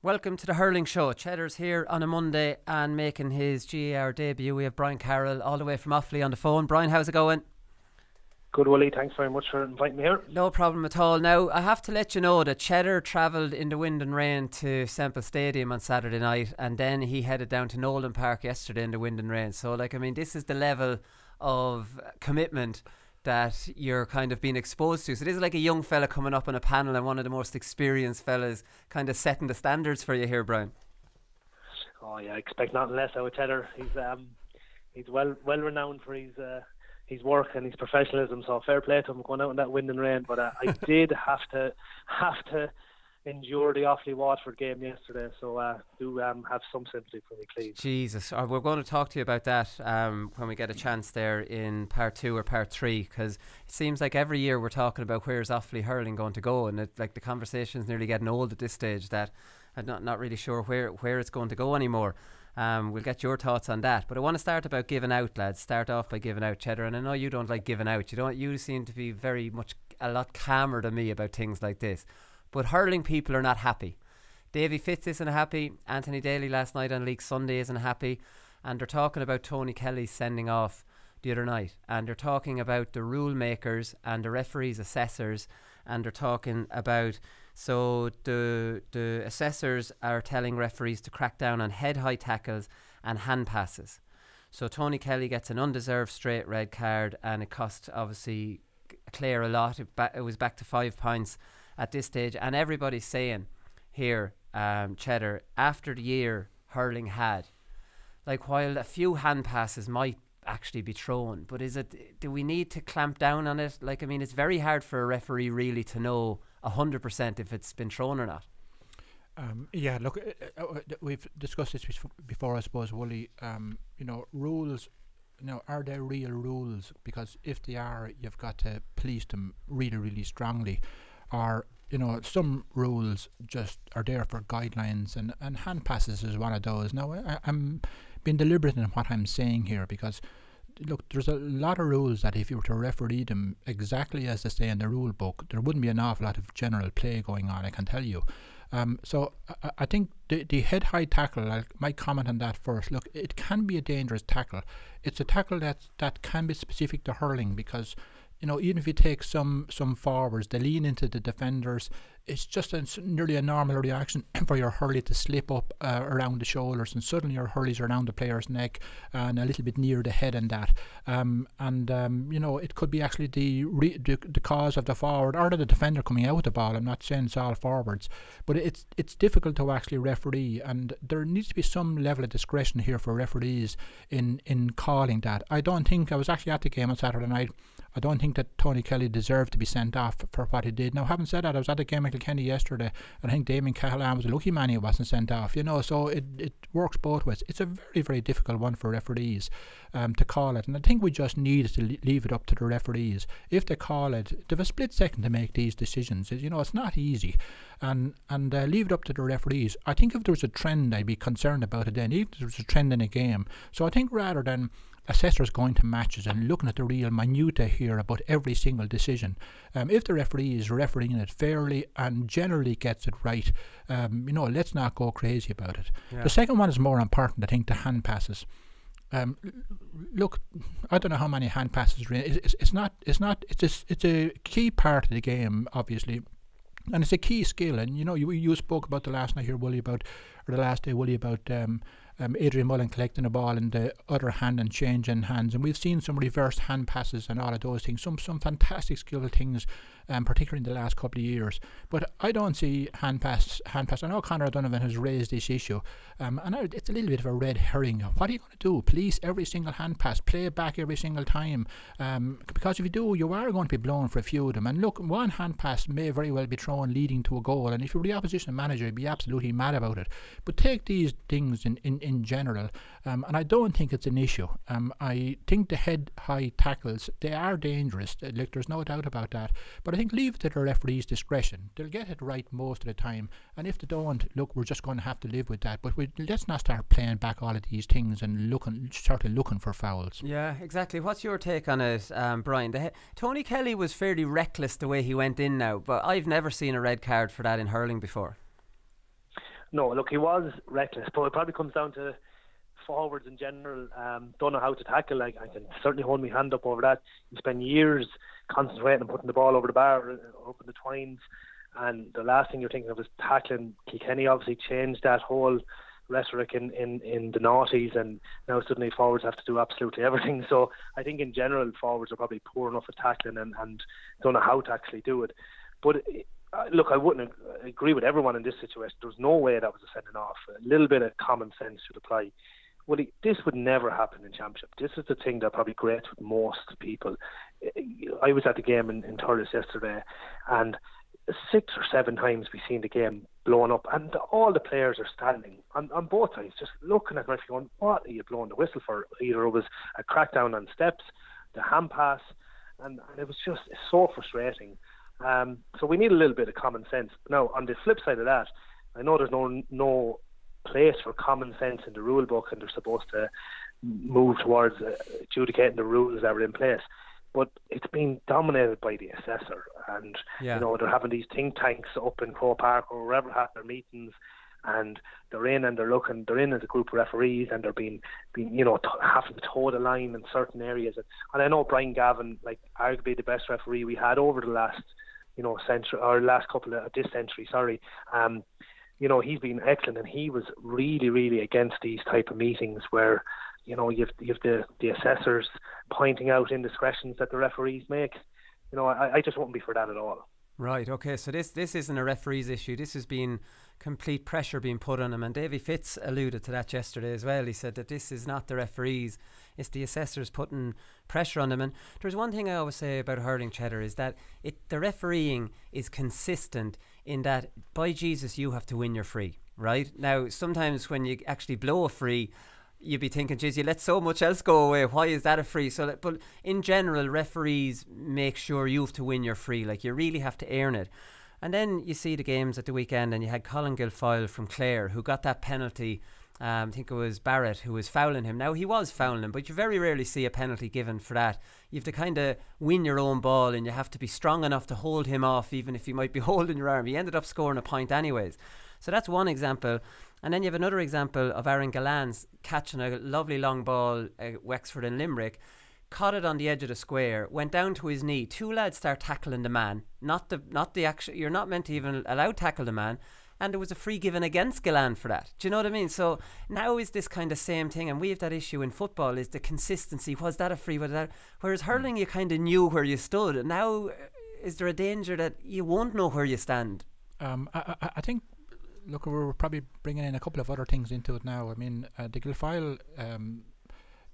Welcome to the Hurling Show. Cheddar's here on a Monday and making his GAA Hour debut. We have Brian Carroll all the way from Offaly on the phone. Brian, how's it going? Good, Wooly. Thanks very much for inviting me here. No problem at all. Now, I have to let you know that Cheddar travelled in the wind and rain to Semple Stadium on Saturday night, and then he headed down to Nolan Park yesterday in the wind and rain. So, this is the level of commitment that you're kind of being exposed to. So this is like a young fella coming up on a panel and one of the most experienced fellas kind of setting the standards for you here, Brian. Oh yeah, I expect nothing less out of Cheddar. He's well renowned for his work and his professionalism, so fair play to him going out in that wind and rain. But I did have to endure the Offaly Waterford game yesterday, so do have some sympathy for me, please. Jesus, we're going to talk to you about that when we get a chance there in part 2 or part 3, because it seems like every year we're talking about where's Offaly hurling going to go, and the conversation's nearly getting old at this stage that I'm not really sure where it's going to go anymore. We'll get your thoughts on that, but I want to start about giving out, lads. Start off by giving out, Cheddar, and I know you don't like giving out. You seem to be a lot calmer than me about things like this. But hurling people are not happy. Davy Fitz isn't happy. Anthony Daly last night on League Sunday isn't happy. And they're talking about Tony Kelly sending off the other night. And they're talking about the rule makers and the referees, assessors. And they're talking about, so the assessors are telling referees to crack down on head-high tackles and hand passes. So Tony Kelly gets an undeserved straight red card, and it cost obviously Clare a lot. It was back to 5 points at this stage, and everybody's saying here, Cheddar, after the year hurling had, while a few hand passes might actually be thrown, but do we need to clamp down on it? It's very hard for a referee really to know 100% if it's been thrown or not. We've discussed this before, I suppose, Wooly. Rules, are there real rules? Because if they are, you've got to police them really, really strongly. Or, some rules just are there for guidelines, and hand passes is one of those. Now, I'm being deliberate in what I'm saying here, because, look, there's a lot of rules that if you were to referee them exactly as they say in the rule book, there wouldn't be an awful lot of general play going on, I can tell you. So I think the head-high tackle, I might comment on that first. Look, it can be a dangerous tackle. It's a tackle that can be specific to hurling, because even if you take some forwards, they lean into the defenders. It's just nearly a normal reaction for your hurley to slip up around the shoulders, and suddenly your hurley's around the player's neck and a little bit near the head and that. It could be actually the cause of the forward or the defender coming out with the ball. I'm not saying it's all forwards, but it's difficult to actually referee, and there needs to be some level of discretion here for referees in calling that. I was actually at the game on Saturday night. I don't think that Tony Kelly deserved to be sent off for what he did. Now, having said that, I was at the game with Kilkenny yesterday, and I think Damien Cahalane was a lucky man he wasn't sent off, so it works both ways. It's a very, very difficult one for referees to call it, and I think we just need to leave it up to the referees. If they call it, they have a split second to make these decisions. It's not easy, and leave it up to the referees. I think if there was a trend, I'd be concerned about it then, even if there was a trend in a game. So I think rather than assessors going to matches and looking at the real minutiae here about every single decision, if the referee is refereeing it fairly and generally gets it right, let's not go crazy about it. Yeah. The second one is more important, I think, the hand passes. Look, I don't know how many hand passes. It's a key part of the game, obviously, and it's a key skill. And you spoke about the last night here, Wooly, or the last day, Wooly, about Adrian Mullen collecting a ball in the other hand and changing hands, and we've seen some reverse hand passes and all of those things, some fantastic skill things, particularly in the last couple of years. But I don't see hand pass. I know Conor O'Donovan has raised this issue, and it's a little bit of a red herring. What are you going to do? Police every single hand pass, play it back every single time, because if you do, you are going to be blown for a few of them. And look, one hand pass may very well be thrown leading to a goal, and if you were the opposition manager, you'd be absolutely mad about it. But take these things in general, and I don't think it's an issue. I think the head-high tackles, they are dangerous. There's no doubt about that. But I think leave it to the referee's discretion. They'll get it right most of the time, and if they don't, look, we're just going to have to live with that. But let's not start playing back all of these things and looking for fouls. Yeah, exactly. What's your take on it, Brian? Tony Kelly was fairly reckless the way he went in now, but I've never seen a red card for that in hurling before. No, look, he was reckless, but it probably comes down to forwards in general. Don't know how to tackle. Like, I can certainly hold my hand up over that. You spend years concentrating on putting the ball over the bar, up in the twines, and the last thing you're thinking of is tackling. Kilkenny obviously changed that whole rhetoric in the noughties, and now suddenly forwards have to do absolutely everything. So I think in general forwards are probably poor enough at tackling and don't know how to actually do it. But look, I wouldn't agree with everyone in this situation. There's no way that was a sending off. A little bit of common sense should apply. Well, this would never happen in Championship. This is the thing that probably grates with most people. I was at the game in Thurles yesterday, and 6 or 7 times we've seen the game blown up, and all the players are standing on both sides, just looking at the referee going, what are you blowing the whistle for? Either it was a crackdown on steps, the hand pass, and it was just so frustrating. So we need a little bit of common sense. Now, on the flip side of that, I know there's no place for common sense in the rule book, and they're supposed to move towards adjudicating the rules that were in place. But it's been dominated by the assessor, and they're having these think tanks up in Croke Park or wherever have their meetings, and they're in and they're in as a group of referees, and they're being having to toe the line in certain areas. And I know Brian Gavin, like arguably the best referee we had over the last century, or last couple of this century, sorry. He's been excellent, and he was really, really against these type of meetings where you've the assessors pointing out indiscretions that the referees make. I just wouldn't be for that at all. Right, okay, so this isn't a referee's issue. This has been complete pressure being put on him, and Davy Fitz alluded to that yesterday as well. He said that this is not the referees, it's the assessors putting pressure on them. And there's one thing I always say about hurling, Cheddar, is that the refereeing is consistent in that, by Jesus, you have to win your free, right? Now, sometimes when you actually blow a free, you'd be thinking, geez, you let so much else go away, why is that a free? But in general, referees make sure you have to win your free, like you really have to earn it. And then you see the games at the weekend, and you had Colin Guilfoyle from Clare who got that penalty. I think it was Barrett who was fouling him. Now, he was fouling him, but you very rarely see a penalty given for that. You have to kind of win your own ball, and you have to be strong enough to hold him off, even if he might be holding your arm. He ended up scoring a point anyways. So that's one example. And then you have another example of Aaron Gallant's catching a lovely long ball at Wexford and Limerick, caught it on the edge of the square, went down to his knee. 2 lads start tackling the man. Not the actual. You're not meant to even allow tackle the man. And there was a free given against Gallant for that. Do you know what I mean? So now is this kind of same thing, and we have that issue in football, is the consistency. Was that a free? Was that? Whereas hurling, you kind of knew where you stood. And now, is there a danger that you won't know where you stand? I think, look, we're probably bringing in a couple of other things into it now. I mean, the Guilfoyle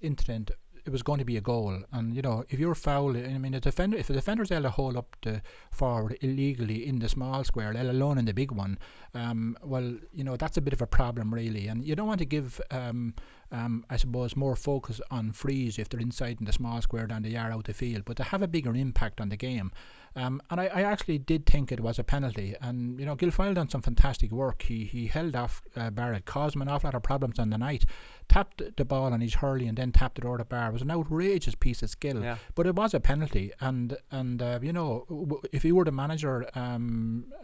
incident, it was going to be a goal, and if you're foul, I mean, if the defender's able to hold up the forward illegally in the small square, let alone in the big one, well, that's a bit of a problem really, and you don't want to give I suppose more focus on frees if they're inside in the small square than they are out the field, but they have a bigger impact on the game. And I actually did think it was a penalty, and Guilfoyle done some fantastic work. He held off Barrett, caused him an awful lot of problems on the night, tapped the ball on his hurley and then tapped it over the bar. It was an outrageous piece of skill, but it was a penalty, and if you were the manager,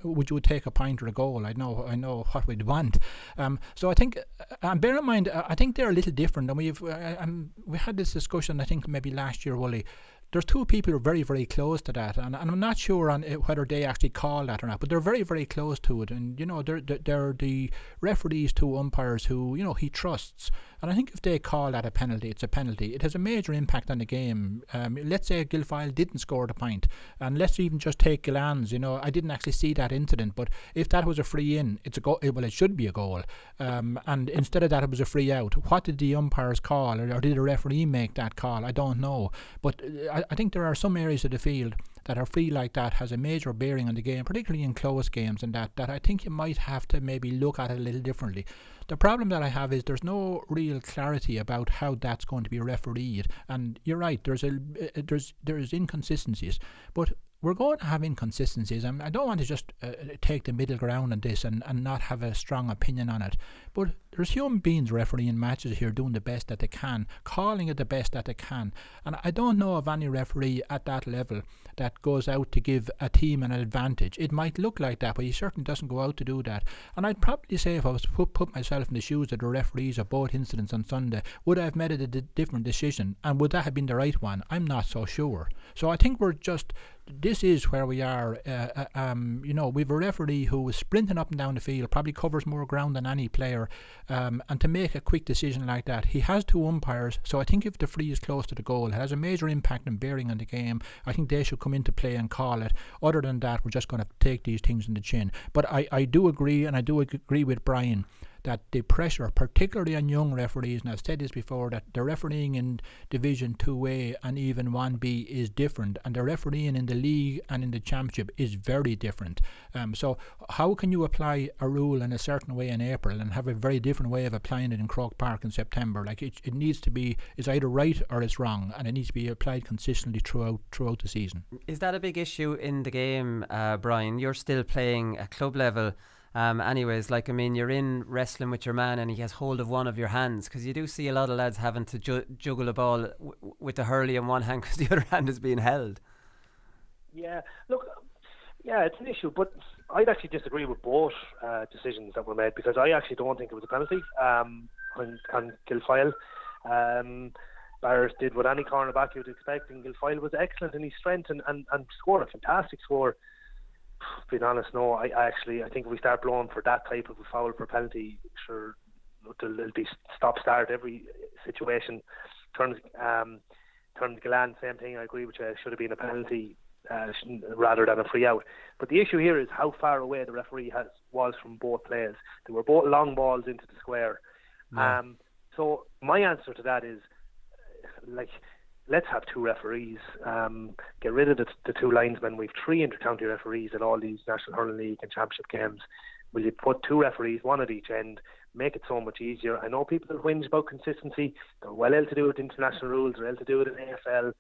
would you take a point or a goal? I know what we'd want. So I think, and bear in mind, I think they're a little different, and we had this discussion, I think maybe last year, Wooly. There's 2 people who are very, very close to that, and I'm not sure on whether they actually call that or not, but they're very, very close to it, and they're the referees, 2 umpires who he trusts, and I think if they call that a penalty, it's a penalty. It has a major impact on the game. Let's say Guilfoyle didn't score the point, and let's even just take Gillan's. I didn't actually see that incident, but if that was a free in, it's a goal. Well, it should be a goal, and instead of that, it was a free out. What did the umpires call, or did the referee make that call? I don't know, but I think there are some areas of the field that are free like that has a major bearing on the game, particularly in close games, and that I think you might have to maybe look at it a little differently. The problem that I have is there's no real clarity about how that's going to be refereed, and you're right, there's inconsistencies, but we're going to have inconsistencies, and I don't want to just take the middle ground on this and not have a strong opinion on it. But there's human beings refereeing matches here, doing the best that they can, calling it the best that they can. And I don't know of any referee at that level that goes out to give a team an advantage. It might look like that, but he certainly doesn't go out to do that. And I'd probably say, if I was to put myself in the shoes of the referees of both incidents on Sunday, would I have made a different decision? And would that have been the right one? I'm not so sure. So I think this is where we are. We've a referee who is sprinting up and down the field, probably covers more ground than any player, and to make a quick decision like that, he has two umpires. So I think if the free is close to the goal, it has a major impact and bearing on the game. I think they should come into play and call it. Other than that, we're just going to take these things in the chin. But I do agree, and I do agree with Brian, that the pressure, particularly on young referees, and I've said this before, that the refereeing in Division 2A and even 1B is different, and the refereeing in the league and in the championship is very different. So how can you apply a rule in a certain way in April and have a very different way of applying it in Croke Park in September? Like it needs to be, it's either right or it's wrong, and it needs to be applied consistently throughout the season. Is that a big issue in the game, Brian? You're still playing at club level. Anyways, you're in wrestling with your man and he has hold of one of your hands, because you do see a lot of lads having to juggle a ball with the hurley in one hand because the other hand is being held. Yeah, look, it's an issue, but I'd actually disagree with both decisions that were made, because I actually don't think it was a penalty on Guilfoyle. Barrett did what any cornerback you would expect, and Guilfoyle was excellent in his strength and scored a fantastic score. Being honest, no, I think if we start blowing for that type of a foul for penalty, sure, there'll be stop-start every situation. Turns Galan, same thing, I agree with you, it should have been a penalty rather than a free out. But the issue here is how far away the referee was from both players. They were both long balls into the square. Yeah. So my answer to that is, let's have two referees. Get rid of the two linesmen. We've 3 inter-county referees at all these National Hurling League and Championship games. Will you put 2 referees, one at each end, make it so much easier? I know people whinge about consistency. They're well able to do it in international rules. They're able to do it in AFL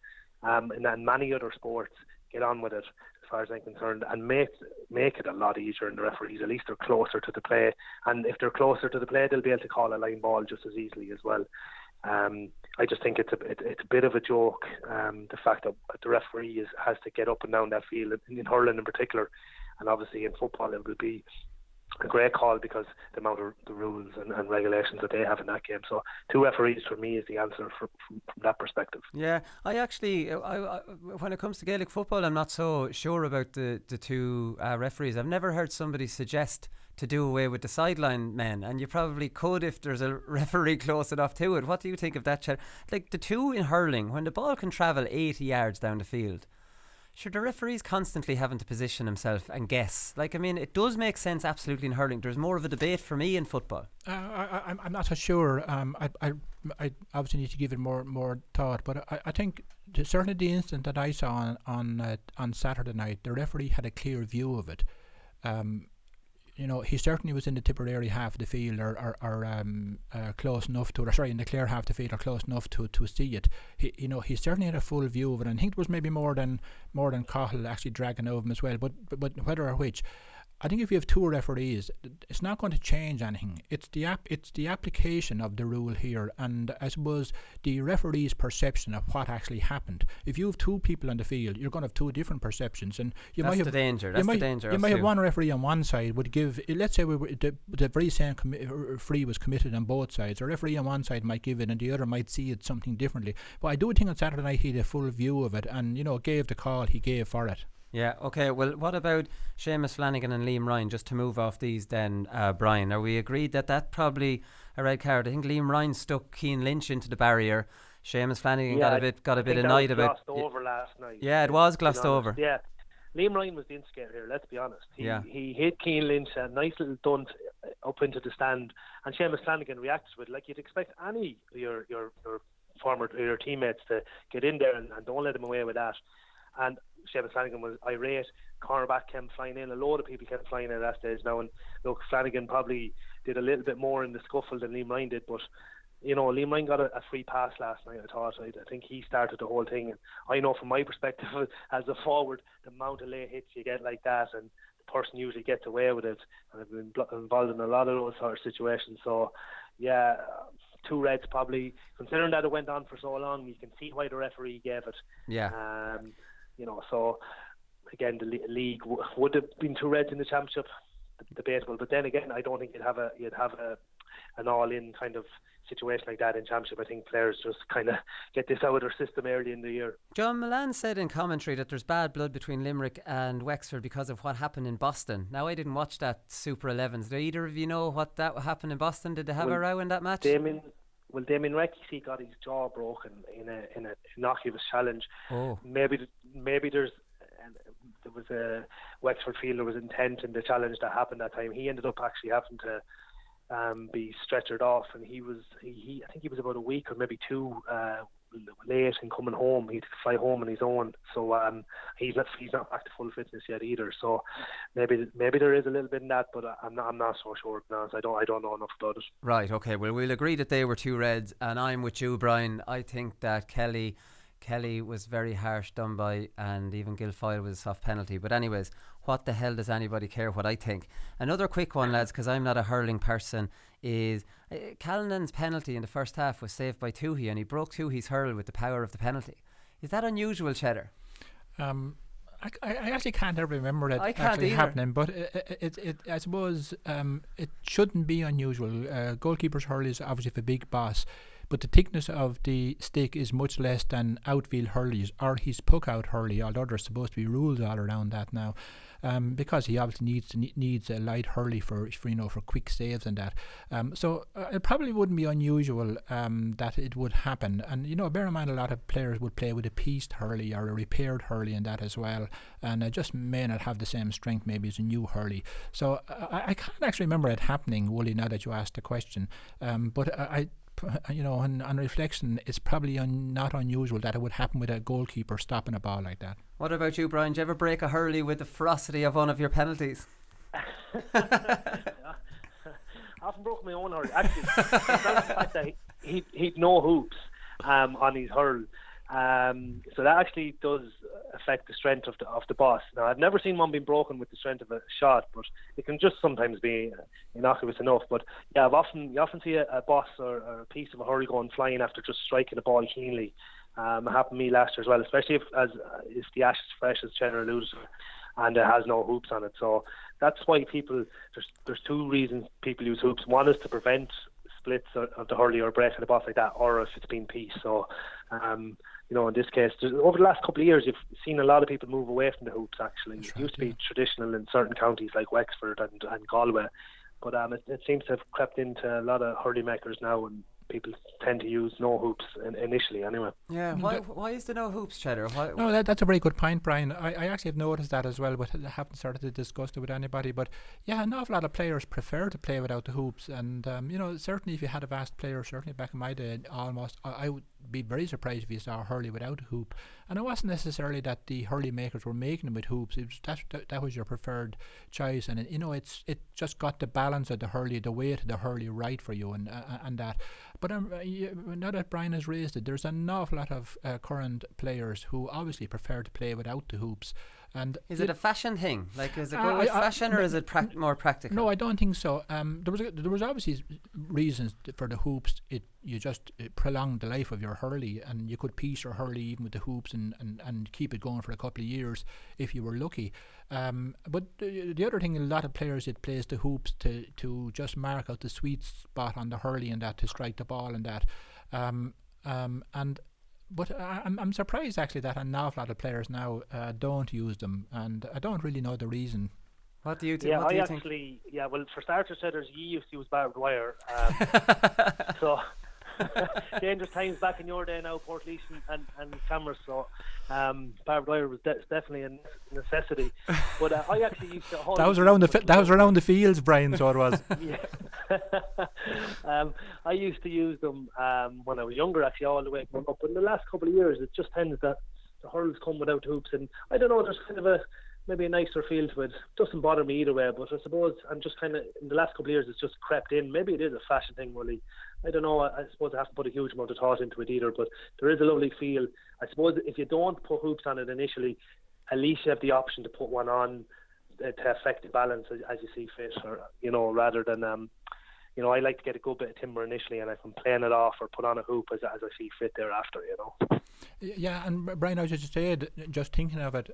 and many other sports. Get on with it, as far as I'm concerned, and make it a lot easier in the referees. At least they're closer to the play, and if they're closer to the play, they'll be able to call a line ball just as easily as well. I just think it's a bit of a joke, the fact that the referee has to get up and down that field in hurling in particular, and obviously in football it will be a great call because the amount of the rules and regulations that they have in that game. So 2 referees for me is the answer from that perspective. Yeah, I actually, when it comes to Gaelic football, I'm not so sure about the 2 referees. I've never heard somebody suggest to do away with the sideline men, and you probably could if there's a referee close enough to it. What do you think of that, Chad? Like the 2 in hurling, when the ball can travel 80 yards down the field, sure, the referee's constantly having to position himself and guess. It does make sense absolutely in hurling. There's more of a debate for me in football. I'm not so sure. I obviously need to give it more thought, but I think certainly the incident that I saw on Saturday night, the referee had a clear view of it. He certainly was in the Tipperary half of the field or close enough to, in the Clare half of the field or close enough to see it. He certainly had a full view of it, and I think it was maybe more than Cahill actually dragging over him as well. But whether or which, I think if you have 2 referees, it's not going to change anything. It's the application of the rule here, and I suppose the referee's perception of what actually happened. If you have 2 people on the field, you're going to have 2 different perceptions, and that's the danger. You might have one referee on one side would give. Let's say the very same free was committed on both sides. A referee on one side might give it, and the other might see it something differently. But I do think on Saturday night he had a full view of it, and gave the call he gave for it. Yeah, okay. Well, what about Seamus Flanagan and Liam Ryan? Just to move off these then, Brian, are we agreed that probably a red card? I think Liam Ryan stuck Cian Lynch into the barrier. Seamus Flanagan got a bit annoyed about it. Glossed over last night. Yeah, it was glossed over. Yeah. Liam Ryan was the instigator here, let's be honest. He hit Cian Lynch, a nice little dunt up into the stand, and Seamus Flanagan reacted with it like you'd expect any of your teammates to get in there and don't let him away with that. And Seamus Flanagan was irate. Cornerback came flying in. A load of people came flying in at that stage now. And look, Flanagan probably did a little bit more in the scuffle than Liam Ryan did. But, Liam Ryan got a free pass last night, I thought. I think he started the whole thing. And I know from my perspective as a forward, the amount of late hits you get like that and person usually gets away with it, and I've been involved in a lot of those sort of situations. So yeah, 2 reds probably, considering that it went on for so long. You can see why the referee gave it. Yeah. You know, so again, the league would have been 2 reds in the championship, debatable. But then again, I don't think you'd have an all-in kind of situation like that in championship. I think players just kind of get this out of their system early in the year. John Milan said in commentary that there's bad blood between Limerick and Wexford because of what happened in Boston. Now, I didn't watch that Super 11s. Do either of you know what that happened in Boston? Did they have a row in that match? Damien Recky got his jaw broken in a innocuous challenge. Oh. Maybe there was a Wexford fielder was intent in the challenge that happened that time. He ended up actually having to be stretchered off, and I think he was about a week or maybe 2 late in coming home. He had to fly home on his own, so he's not back to full fitness yet either. So maybe there is a little bit in that, but I'm not so sure. No, I don't know enough about it. Right. Okay. Well, we'll agree that they were 2 reds, and I'm with you, Brian. I think that Kelly was very harsh done by, and even Guilfoyle was a soft penalty. But anyways, what the hell does anybody care what I think? Another quick one, lads, because I'm not a hurling person, is Callanan's penalty in the first half was saved by Toohey, and he broke Toohey's hurl with the power of the penalty. Is that unusual, Cheddar? I actually can't ever remember it actually happening, but I suppose it shouldn't be unusual. Goalkeeper's hurl is obviously a big boss, but the thickness of the stick is much less than outfield hurleys or his puck out hurley, although there's supposed to be rules all around that now, because he obviously needs a light hurley for quick saves and that. So it probably wouldn't be unusual that it would happen. And bear in mind, a lot of players would play with a pieced hurley or a repaired hurley and that as well, and just may not have the same strength maybe as a new hurley. So I can't actually remember it happening, Wooly, now that you asked the question, but on reflection, it's probably not unusual that it would happen with a goalkeeper stopping a ball like that. What about you, Brian? Did you ever break a hurley with the ferocity of one of your penalties? I often broke my own hurley. Actually, the fact that he'd no hoops on his hurl. So that actually does affect the strength of the boss. Now, I've never seen one being broken with the strength of a shot, but it can just sometimes be innocuous enough. But yeah, you often see a boss or a piece of a hurl going flying after just striking the ball cleanly. It happened to me last year as well, especially if the ash is fresh, as Cheddar alluded to, and it has no hoops on it. So that's why there's 2 reasons people use hoops. One is to prevent splits of the hurley or break of the boss like that, or if it's been pieced. So in this case, over the last couple of years, you've seen a lot of people move away from the hoops. Actually, it used to be traditional in certain counties like Wexford and Galway, but it seems to have crept into a lot of hurley makers now, and people tend to use no hoops initially anyway. Yeah, why is there no hoops, Cheddar? No, that's a very good point, Brian. I actually have noticed that as well, but I haven't started to discuss it with anybody. But yeah, an awful lot of players prefer to play without the hoops, and certainly if you had a vast player, certainly back in my day, almost I would be very surprised if you saw a hurley without a hoop. And it wasn't necessarily that the hurley makers were making them with hoops. It was that was your preferred choice, and it just got the balance of the hurley, the weight of the hurley right for you, and that. But now that Brian has raised it, there's an awful lot of current players who obviously prefer to play without the hoops. And is it a fashion thing? Like, is it go with fashion, or is it more practical? No, I don't think so. There was obviously reasons for the hoops. You just prolonged the life of your hurley, and you could piece your hurley even with the hoops and keep it going for a couple of years if you were lucky. But the other thing, a lot of players, it plays the hoops to just mark out the sweet spot on the hurley and that, to strike the ball and that. But I'm surprised actually that an awful lot of players now don't use them, and I don't really know the reason. What do you think? Yeah, well, for starters, you used to use barbed wire. So dangerous times back in your day now, Portlaoise and cameras. So barbed wire was definitely a necessity. But I actually used to. That was around the fields, Brian. So it was. Yeah. I used to use them when I was younger, actually, all the way growing up. But in the last couple of years, it just tends that the hurls come without hoops, and I don't know. There's kind of maybe a nicer feel to it. Doesn't bother me either way, but I suppose I'm just kind of, in the last couple of years, it's just crept in. Maybe it is a fashion thing, really. I don't know. I suppose I have to put a huge amount of thought into it either, but there is a lovely feel. I suppose if you don't put hoops on it initially, at least you have the option to put one on to affect the balance as you see fit, or rather than I like to get a good bit of timber initially, and I can plane it off or put on a hoop as I see fit thereafter. Yeah, and Brian, I was just saying, just thinking of it,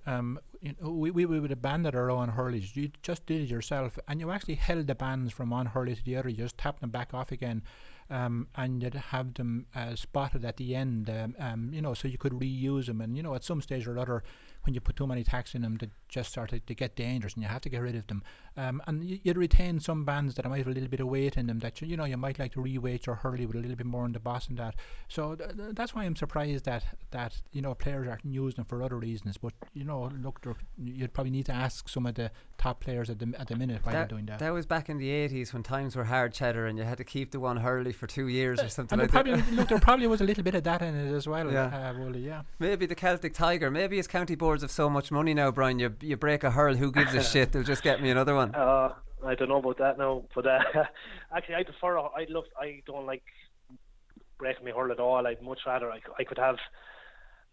we would have banded our own hurleys. You just did it yourself, and you actually held the bands from one hurley to the other. You just tapped them back off again, and you'd have them spotted at the end, so you could reuse them. And at some stage or other, when you put too many tacks in them, they just start to get dangerous, and you have to get rid of them. And you'd retain some bands that might have a little bit of weight in them that you might like to re-weight your hurley with a little bit more on the boss and that. So that's why I'm surprised that players aren't using them for other reasons. But look, you'd probably need to ask some of the top players at the minute why they're doing that. That was back in the 80s when times were hard, Cheddar, and you had to keep the one hurley for 2 years or something and like that. There probably was a little bit of that in it as well. Yeah. Maybe the Celtic Tiger. Maybe his county boards have so much money now, Brian. You break a hurl, who gives a shit? They'll just get me another one. I don't know about that now, but actually I prefer. I don't like breaking my hurl at all. I'd much rather I could have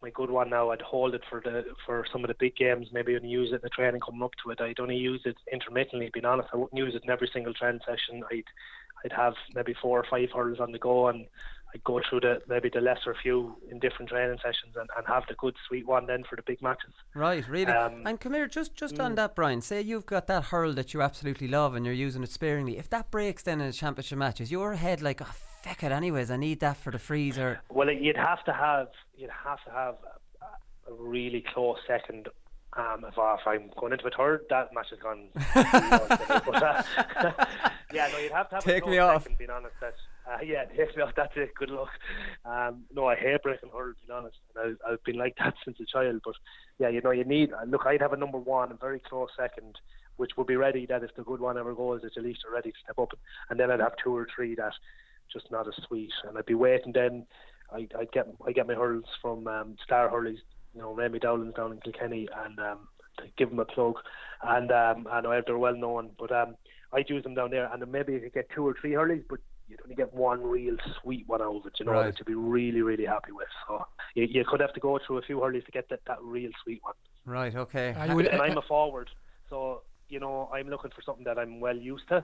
my good one now. I'd hold it for some of the big games. Maybe I'd use it in the training coming up to it. I'd only use it intermittently. Being honest, I wouldn't use it in every single training session. I'd have maybe 4 or 5 hurls on the go, and I'd go through maybe the lesser few in different training sessions and have the good sweet one then for the big matches. Right, really. And come here, just on that, Brian, say you've got that hurl that you absolutely love and you're using it sparingly. If that breaks then in a championship match, is your head like, oh, feck it anyways, I need that for the freeze? Or well, you'd have to have a really close second. If I'm going into a third, that match has gone. You'd have to have take a me off. Second, being honest, take me off. That's it. Good luck. I hate breaking hurls, being honest. And I've been like that since a child. But you need. Look, I'd have a number one, a very close second, which would be ready. That if the good one ever goes, that at least are ready to step up. And then I'd have 2 or 3 that just not as sweet. And I'd be waiting. Then I get my hurls from Star Hurleys. Remy Dowlan's down in Kilkenny, and to give them a plug. And I know they're well known, but I'd use them down there. And then maybe you could get 2 or 3 hurleys, but you'd only get one real sweet one out of it, right, that you'd be really, really happy with. So you could have to go through a few hurleys to get that real sweet one. Right, okay. And I'm a forward, so I'm looking for something that I'm well used to.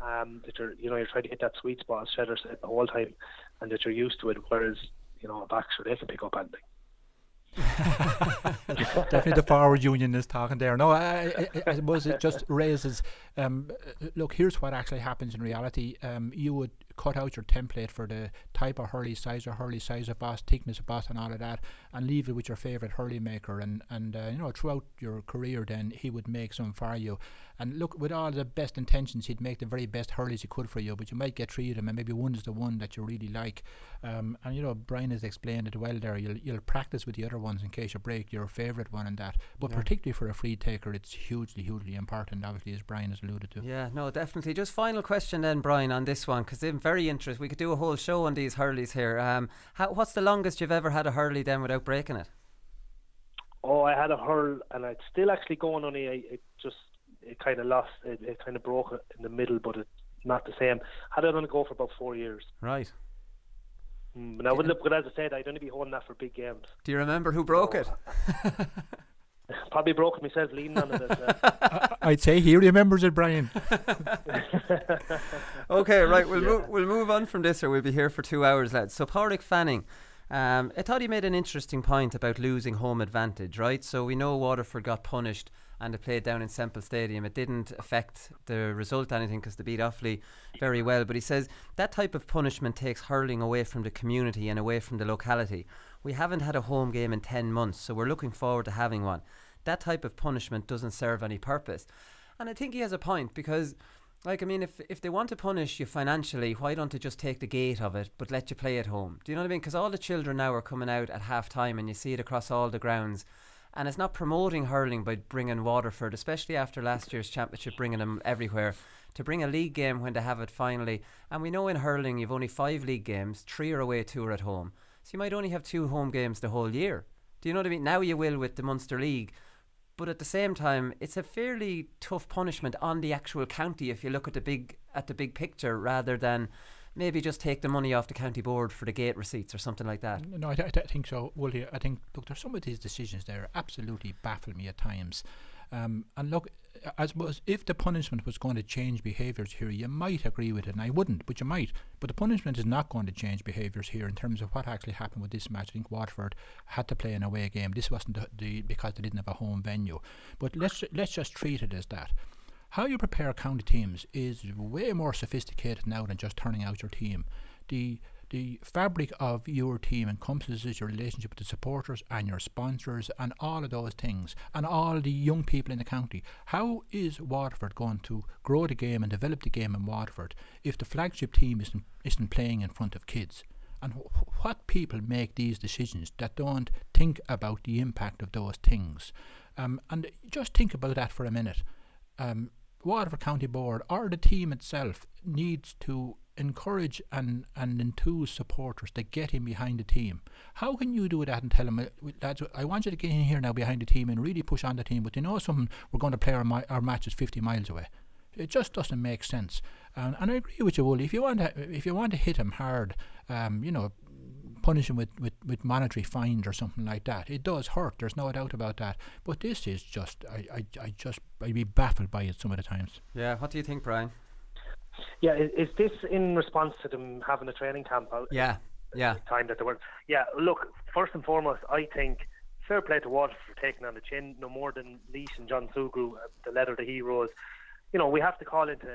That you're trying to hit that sweet spot, as Cheddar said, the whole time, and that you're used to it. Whereas a back, sure, they can pick up anything. Definitely the forward union is talking there. No, I suppose it just raises look, here's what actually happens in reality. You would cut out your template for the type of hurley, size of boss, thickness of boss and all of that, and leave it with your favourite hurley maker, and throughout your career then he would make some for you. And look, with all the best intentions, he'd make the very best hurleys he could for you, but you might get 3 of them, and maybe one is the one that you really like. And Brian has explained it well there. You'll practice with the other ones in case you break your favourite one and that. But particularly for a free taker, it's hugely important, obviously, as Brian has alluded to. Yeah, no, definitely. Just final question then, Brian, on this one, because I'm very interested. We could do a whole show on these hurleys here. What's the longest you've ever had a hurley then without breaking it? Oh, I had a hurl, and it's still actually going, only it kind of lost, it kind of broke it in the middle, but it's not the same. Had it on the go for about 4 years. Right. But I would look, but as I said, I'd only be holding that for big games. Do you remember who broke it? Probably broke it myself, leaning on it. I'd say he remembers it, Brian. Okay, right, we'll move on from this, or we'll be here for 2 hours, lads. So Pádraig Fanning, I thought he made an interesting point about losing home advantage, right? So we know Waterford got punished and they played down in Semple Stadium. It didn't affect the result anything because they beat Offaly very well. But he says that type of punishment takes hurling away from the community and away from the locality. We haven't had a home game in 10 months, so we're looking forward to having one. That type of punishment doesn't serve any purpose. And I think he has a point, because if they want to punish you financially, why don't they just take the gate of it but let you play at home? Do you know what I mean? Because all the children now are coming out at half time, and you see it across all the grounds. And it's not promoting hurling by bringing Waterford, especially after last year's championship, bringing them everywhere, to bring a league game when they have it finally. And we know in hurling you've only 5 league games, 3 are away, 2 are at home. So you might only have 2 home games the whole year. Do you know what I mean? Now you will with the Munster League. But at the same time, it's a fairly tough punishment on the actual county if you look at the big picture, rather than maybe just take the money off the county board for the gate receipts or something like that. No, I think so. Well, I think, look, there's some of these decisions there absolutely baffle me at times. And look, I suppose if the punishment was going to change behaviours here, you might agree with it, and I wouldn't, but you might. But the punishment is not going to change behaviours here in terms of what actually happened with this match. I think Waterford had to play an away game. This wasn't because they didn't have a home venue. But let's just treat it as that. How you prepare county teams is way more sophisticated now than just turning out your team. The fabric of your team encompasses your relationship with the supporters and your sponsors and all of those things and all the young people in the county. How is Waterford going to grow the game and develop the game in Waterford if the flagship team isn't playing in front of kids? And what people make these decisions that don't think about the impact of those things? And just think about that for a minute. Waterford County Board or the team itself needs to encourage and enthuse supporters to get in behind the team. How can you do that and tell them, lads, I want you to get in here now behind the team and really push on the team, but you know something, we're going to play our matches 50 miles away. It just doesn't make sense. And I agree with you, Wooly. If you want to hit him hard, punish him with monetary fines or something like that, it does hurt. There's no doubt about that. But this is just, I'd be baffled by it some of the times. Yeah. What do you think, Brian? Yeah, is this in response to them having a training camp out? Yeah. Time that they were. Yeah, look, first and foremost, I think fair play to Waterford for taking on the chin, no more than Leash and John Sugru, the letter the heroes. You know, we have to call into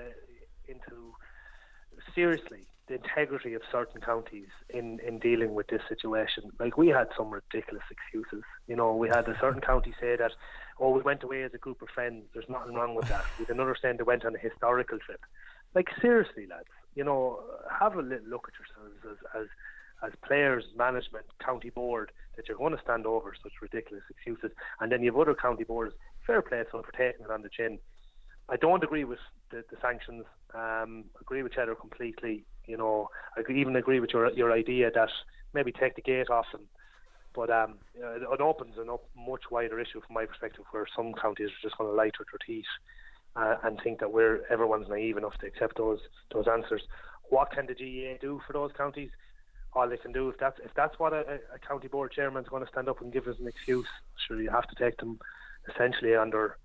seriously the integrity of certain counties in dealing with this situation. Like, we had some ridiculous excuses. You know, we had a certain county say that, oh, we went away as a group of friends. There's nothing wrong with that. With another saying they went on a historical trip. Like, seriously, lads, you know, have a little look at yourselves as players, management, county board, that you're going to stand over such ridiculous excuses. And then you have other county boards, fair play to them for taking it on the chin. I don't agree with the sanctions. Agree with Cheddar completely. You know, I even agree with your idea that maybe take the gate off them. But it opens a much wider issue from my perspective, where some counties are just going to lie to their teeth and think that everyone's naive enough to accept those answers. What can the GAA do for those counties? All they can do, if that's what a county board chairman's going to stand up and give us an excuse, sure, you have to take them essentially under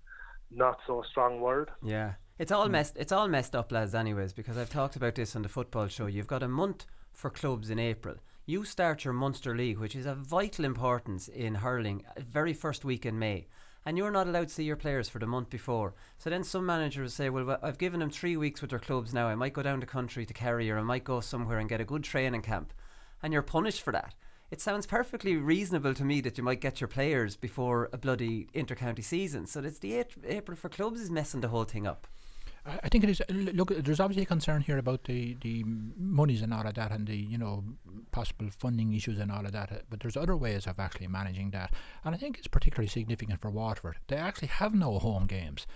not so strong word. Yeah, it's all messed up, lads, anyways, because I've talked about this on the football show. You've got a month for clubs in April. You start your Munster League, which is of vital importance in hurling, very first week in May, and you're not allowed to see your players for the month before. So then some managers say, well, I've given them 3 weeks with their clubs now, I might go down the country to Kerry, or I might go somewhere and get a good training camp, and you're punished for that. It sounds perfectly reasonable to me that you might get your players before a bloody inter-county season. So it's the April for clubs is messing the whole thing up. I think it is. Look, there's obviously a concern here about the monies and all of that, and the possible funding issues and all of that. But there's other ways of actually managing that, and I think it's particularly significant for Waterford. They actually have no home games,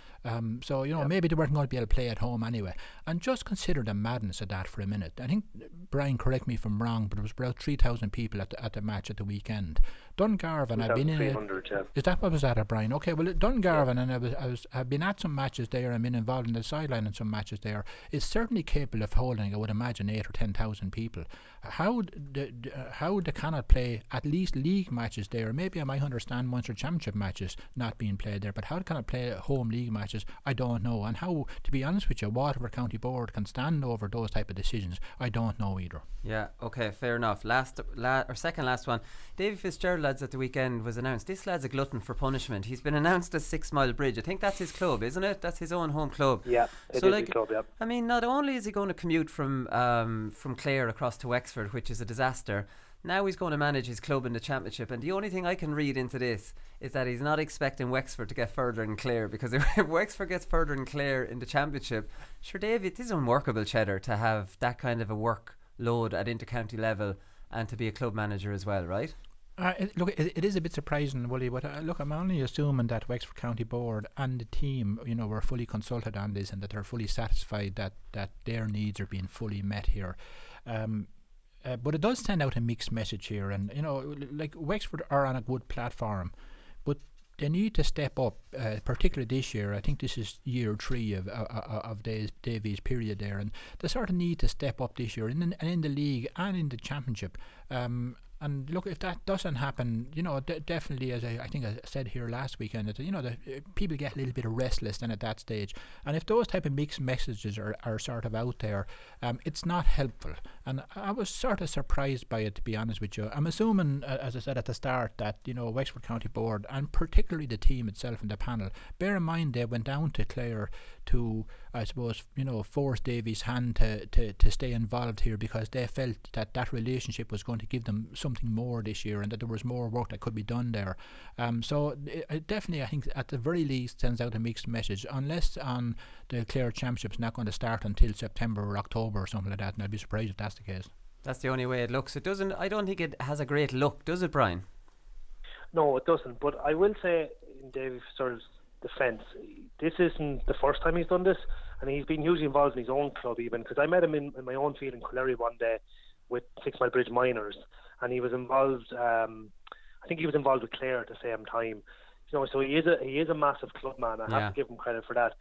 so maybe they weren't going to be able to play at home anyway. And just consider the madness of that for a minute. I think, Brian, correct me if I'm wrong, but it was about 3,000 people at the match at the weekend. Dungarvan, I've been in it. Is that what was at it, Brian? Okay, well, Dungarvan, and I've been at some matches there. I've been involved in the sideline in some matches there. It's certainly capable of holding, I would imagine, 8,000 or 10,000 people. How they cannot play at least league matches there? Maybe I might understand Munster Championship matches not being played there, but how can I play home league matches? I don't know. And how, to be honest with you, Waterford County Board can stand over those type of decisions, I don't know either. Yeah, okay, fair enough. Second last one. Davy Fitzgerald, lads, at the weekend was announced. This lad's a glutton for punishment. He's been announced as 6 Mile Bridge. I think that's his club, isn't it? That's his own home club. Yeah, it is his club, yeah. I mean, not only is he going to commute from Clare across to Wexford, which is a disaster, now he's going to manage his club in the Championship, and the only thing I can read into this is that he's not expecting Wexford to get further in Clare, because if Wexford gets further in Clare in the Championship, sure, David, it is unworkable, Cheddar, to have that kind of a workload at inter-county level and to be a club manager as well, right? It is a bit surprising, Wooly, but I'm only assuming that Wexford County Board and the team, were fully consulted on this, and that they're fully satisfied that their needs are being fully met here. But it does send out a mixed message here, and like Wexford are on a good platform, but they need to step up, particularly this year. I think this is year 3 of Davies' period there, and they sort of need to step up this year, and in the league and in the Championship. and look, if that doesn't happen, definitely, as I think I said here last weekend, that people get a little bit restless then at that stage, and if those type of mixed messages are sort of out there, it's not helpful. And I was sort of surprised by it, to be honest with you. I'm assuming, as I said at the start, that Wexford County Board, and particularly the team itself and the panel, bear in mind they went down to Clare to, I suppose, force Davy's hand to stay involved here, because they felt that relationship was going to give them something more this year, and that there was more work that could be done there. So it definitely, I think, at the very least, sends out a mixed message, unless on the Clare Championship's not going to start until September or October or something like that, and I'd be surprised if that's the case. That's the only way it looks. It doesn't. I don't think it has a great look, does it, Brian? No, it doesn't. But I will say, in Dave's sort of defence, this isn't the first time he's done this, and he's been hugely involved in his own club even, because I met him in my own field in Tipperary one day with 6 Mile Bridge Minors, and he was involved, I think he was involved with Clare at the same time. So he is a massive club man. I have to give him credit for that.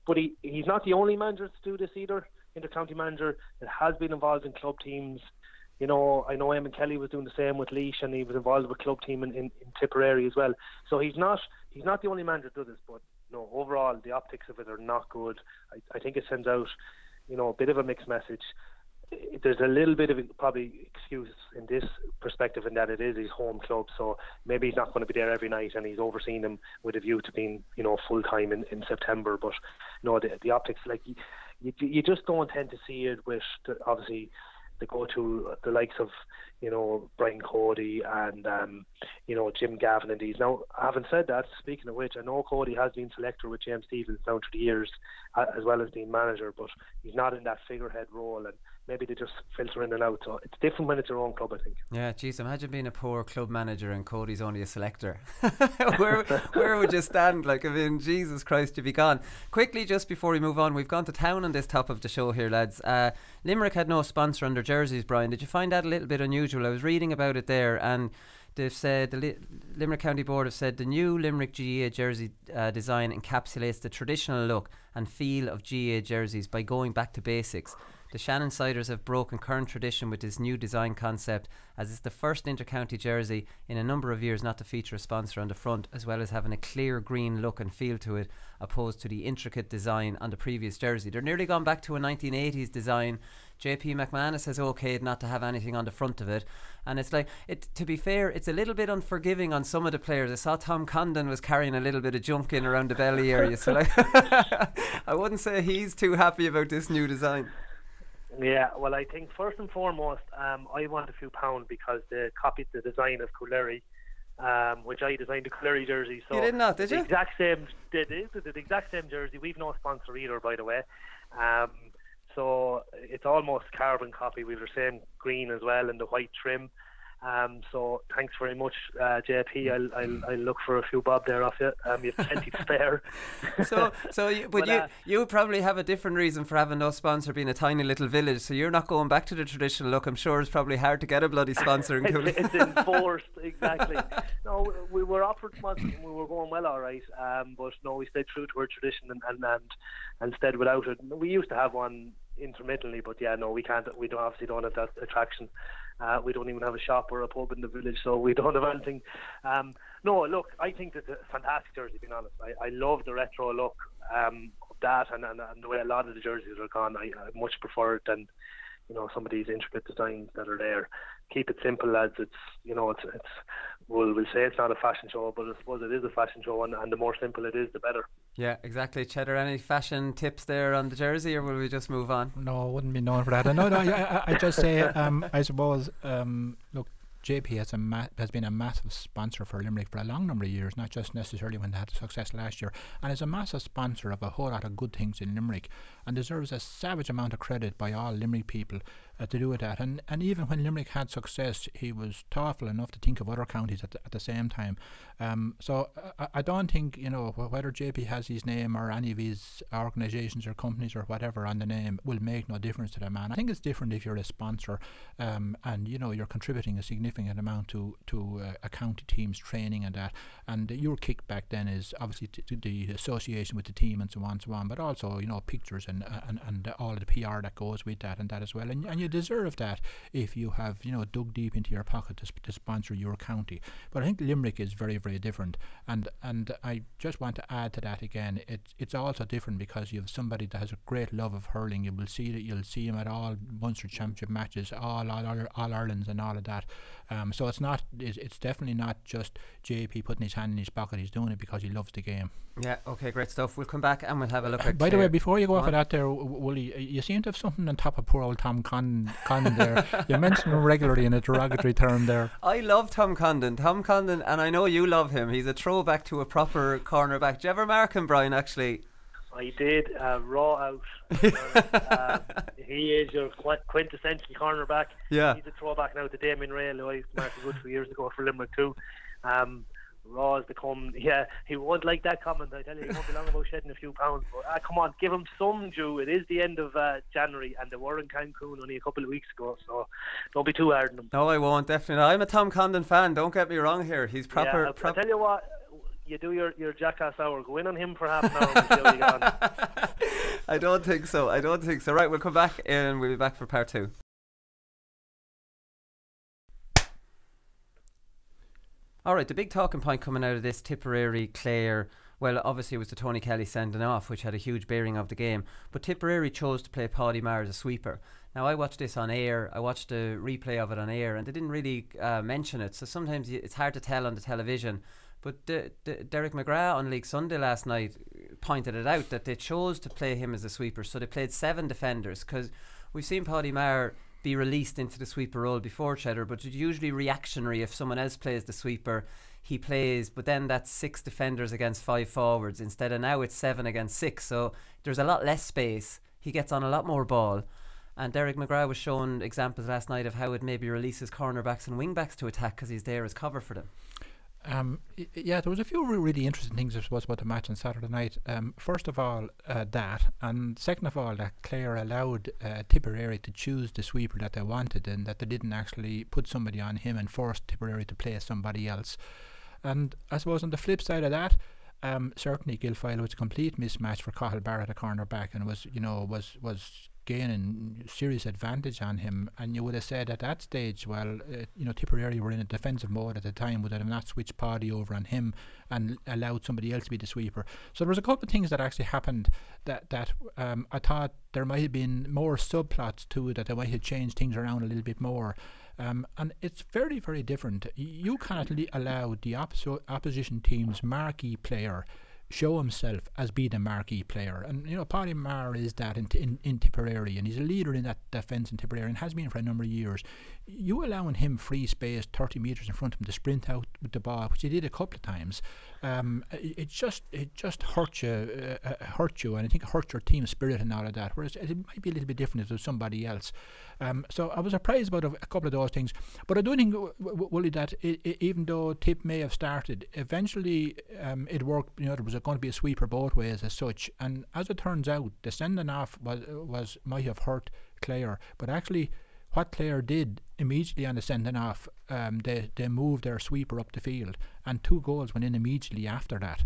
But he's not the only manager to do this either, inter-county manager that has been involved in club teams. I know Eamon Kelly was doing the same with Laois, and he was involved with a club team in Tipperary as well. So he's not the only manager to do this, but overall the optics of it are not good. I think it sends out a bit of a mixed message. There's a little bit of probably excuse in this perspective, in that it is his home club, so maybe he's not going to be there every night, and he's overseeing them with a view to being full time in September. But the optics, like you just don't tend to see it with obviously the go-to, the likes of Brian Cody and Jim Gavin and these. Now, having said that, speaking of which, I know Cody has been selector with James Stevens down through the years, as well as being manager, but he's not in that figurehead role, and maybe they just filter in and out. So it's different when it's your own club, I think. Yeah, geez, imagine being a poor club manager and Cody's only a selector. where would you stand? Like, I mean, Jesus Christ, you'd be gone. Quickly, just before we move on, we've gone to town on this top of the show here, lads. Limerick had no sponsor under jerseys, Brian. Did you find that a little bit unusual? I was reading about it there, and they've said, the Limerick County Board have said, the new Limerick GAA jersey design encapsulates the traditional look and feel of GAA jerseys by going back to basics. The Shannon Siders have broken current tradition with this new design concept, as it's the first inter-county jersey in a number of years not to feature a sponsor on the front, as well as having a clear green look and feel to it, opposed to the intricate design on the previous jersey. They're nearly gone back to a 1980s design. JP McManus has okayed not to have anything on the front of it, and it's like, to be fair, it's a little bit unforgiving on some of the players. I saw Tom Condon was carrying a little bit of junk in around the belly area, so like I wouldn't say he's too happy about this new design. Yeah, well, I think first and foremost, I want a few pounds because they copied the design of Coolary, which I designed the Coolary jersey. So you did not, did you? The exact same jersey. We've no sponsor either, by the way. So it's almost carbon copy. We've the same green as well and the white trim. So thanks very much, JP. I'll look for a few bob there off you. You have plenty to spare. You probably have a different reason for having no sponsor, being a tiny little village. So you're not going back to the traditional look. I'm sure it's probably hard to get a bloody sponsor in Cooley. It's enforced, exactly. No, we were offered sponsors and we were going well, all right. But no, we stayed true to our tradition and stayed without it. We used to have one intermittently, but yeah, no, we can't. We obviously don't have that attraction. We don't even have a shop or a pub in the village, so we don't have anything. No, look, I think it's a fantastic jersey, being honest. I love the retro look of that and the way a lot of the jerseys are gone. I much prefer it than some of these intricate designs that are there. Keep it simple, lads. It's we'll say it's not a fashion show, but I suppose it is a fashion show, and the more simple it is, the better. Yeah, exactly. Cheddar, any fashion tips there on the jersey, or will we just move on? No, I wouldn't be known for that. No, I just say, I suppose, look, JP has been a massive sponsor for Limerick for a long number of years, not just necessarily when they had success last year, and is a massive sponsor of a whole lot of good things in Limerick, and deserves a savage amount of credit by all Limerick people to do with that. And even when Limerick had success, he was thoughtful enough to think of other counties at the same time. So I don't think, whether JP has his name or any of his organisations or companies or whatever on the name will make no difference to the man. I think it's different if you're a sponsor and you're contributing a significant amount to a county team's training and that, and your kickback then is obviously to the association with the team and so on, but also pictures and all of the PR that goes with that and that as well, and you you deserve that if you have, dug deep into your pocket to sponsor your county. But I think Limerick is very, very different, and I just want to add to that again. It's also different because you have somebody that has a great love of hurling. You'll see him at all Munster Championship matches, all Irelands and all of that. So it's definitely not just JP putting his hand in his pocket. He's doing it because he loves the game. Yeah, okay, great stuff. We'll come back and we'll have a look at By the way, before you go off of that there, Wooly, you seem to have something on top of poor old Tom Condon there. You mention him regularly in a derogatory term there. I love Tom Condon, and I know you love him. He's a throwback to a proper cornerback. Did you ever mark him, Brian, actually? I did, raw out. He is your quintessential cornerback. Yeah. He's a throwback now to Damien Ray, who I used to mark a good 2 years ago for Limerick too. Raw has become, he won't like that comment, I tell you. He won't be long about shedding a few pounds. But come on, give him some due. It is the end of January, and they were in Cancun only a couple of weeks ago, so don't be too hard on him. No, I won't, definitely not. I'm a Tom Condon fan, don't get me wrong here. He's proper. Yeah, I'll tell you what, you do your Jackass Hour, go in on him for half an hour and we'll see how you get on. I don't think so. Right, we'll come back and we'll be back for part 2. Alright, the big talking point coming out of this Tipperary Clare, well, obviously it was the Tony Kelly sending off, which had a huge bearing of the game, but Tipperary chose to play Paddy Maher as a sweeper. Now, I watched this on air, I watched the replay of it on air, and they didn't really mention it, so sometimes it's hard to tell on the television. But Derek McGrath on League Sunday last night pointed it out that they chose to play him as a sweeper, so they played 7 defenders, because we've seen Paddy Maher be released into the sweeper role before, Cheddar, but it's usually reactionary. If someone else plays the sweeper, he plays, but then that's 6 defenders against 5 forwards. Instead of now it's 7 against 6, so there's a lot less space. He gets on a lot more ball, and Derek McGrath was showing examples last night of how it maybe releases cornerbacks and wingbacks to attack because he's there as cover for them. There was a few really interesting things, I suppose, about the match on Saturday night. First of all, that, and second of all, that Clare allowed Tipperary to choose the sweeper that they wanted, and that they didn't actually put somebody on him and force Tipperary to play somebody else. And I suppose on the flip side of that, certainly Guilfoyle was a complete mismatch for Cathal Barrett, a cornerback, and was gaining serious advantage on him. And you would have said at that stage, well, Tipperary were in a defensive mode at the time, would have not switched Paddy over on him and allowed somebody else to be the sweeper. So there was a couple of things that actually happened that I thought there might have been more subplots to it, that they might have changed things around a little bit more. And it's very, very different. You cannot allow the opposition team's marquee player show himself as being a marquee player, and Paddy Maher is that in Tipperary, and he's a leader in that defence in Tipperary and has been for a number of years. You allowing him free space 30 metres in front of him to sprint out with the ball, which he did a couple of times, it just hurt you, and I think it hurt your team spirit and all of that, whereas it might be a little bit different if it was somebody else. So I was surprised about a couple of those things, but I do think, Wooly, that even though Tip may have started, eventually it worked. There was going to be a sweeper both ways as such, and as it turns out, the sending off might have hurt Clare, but actually what Clare did immediately on the sending off, they moved their sweeper up the field, and 2 goals went in immediately after that.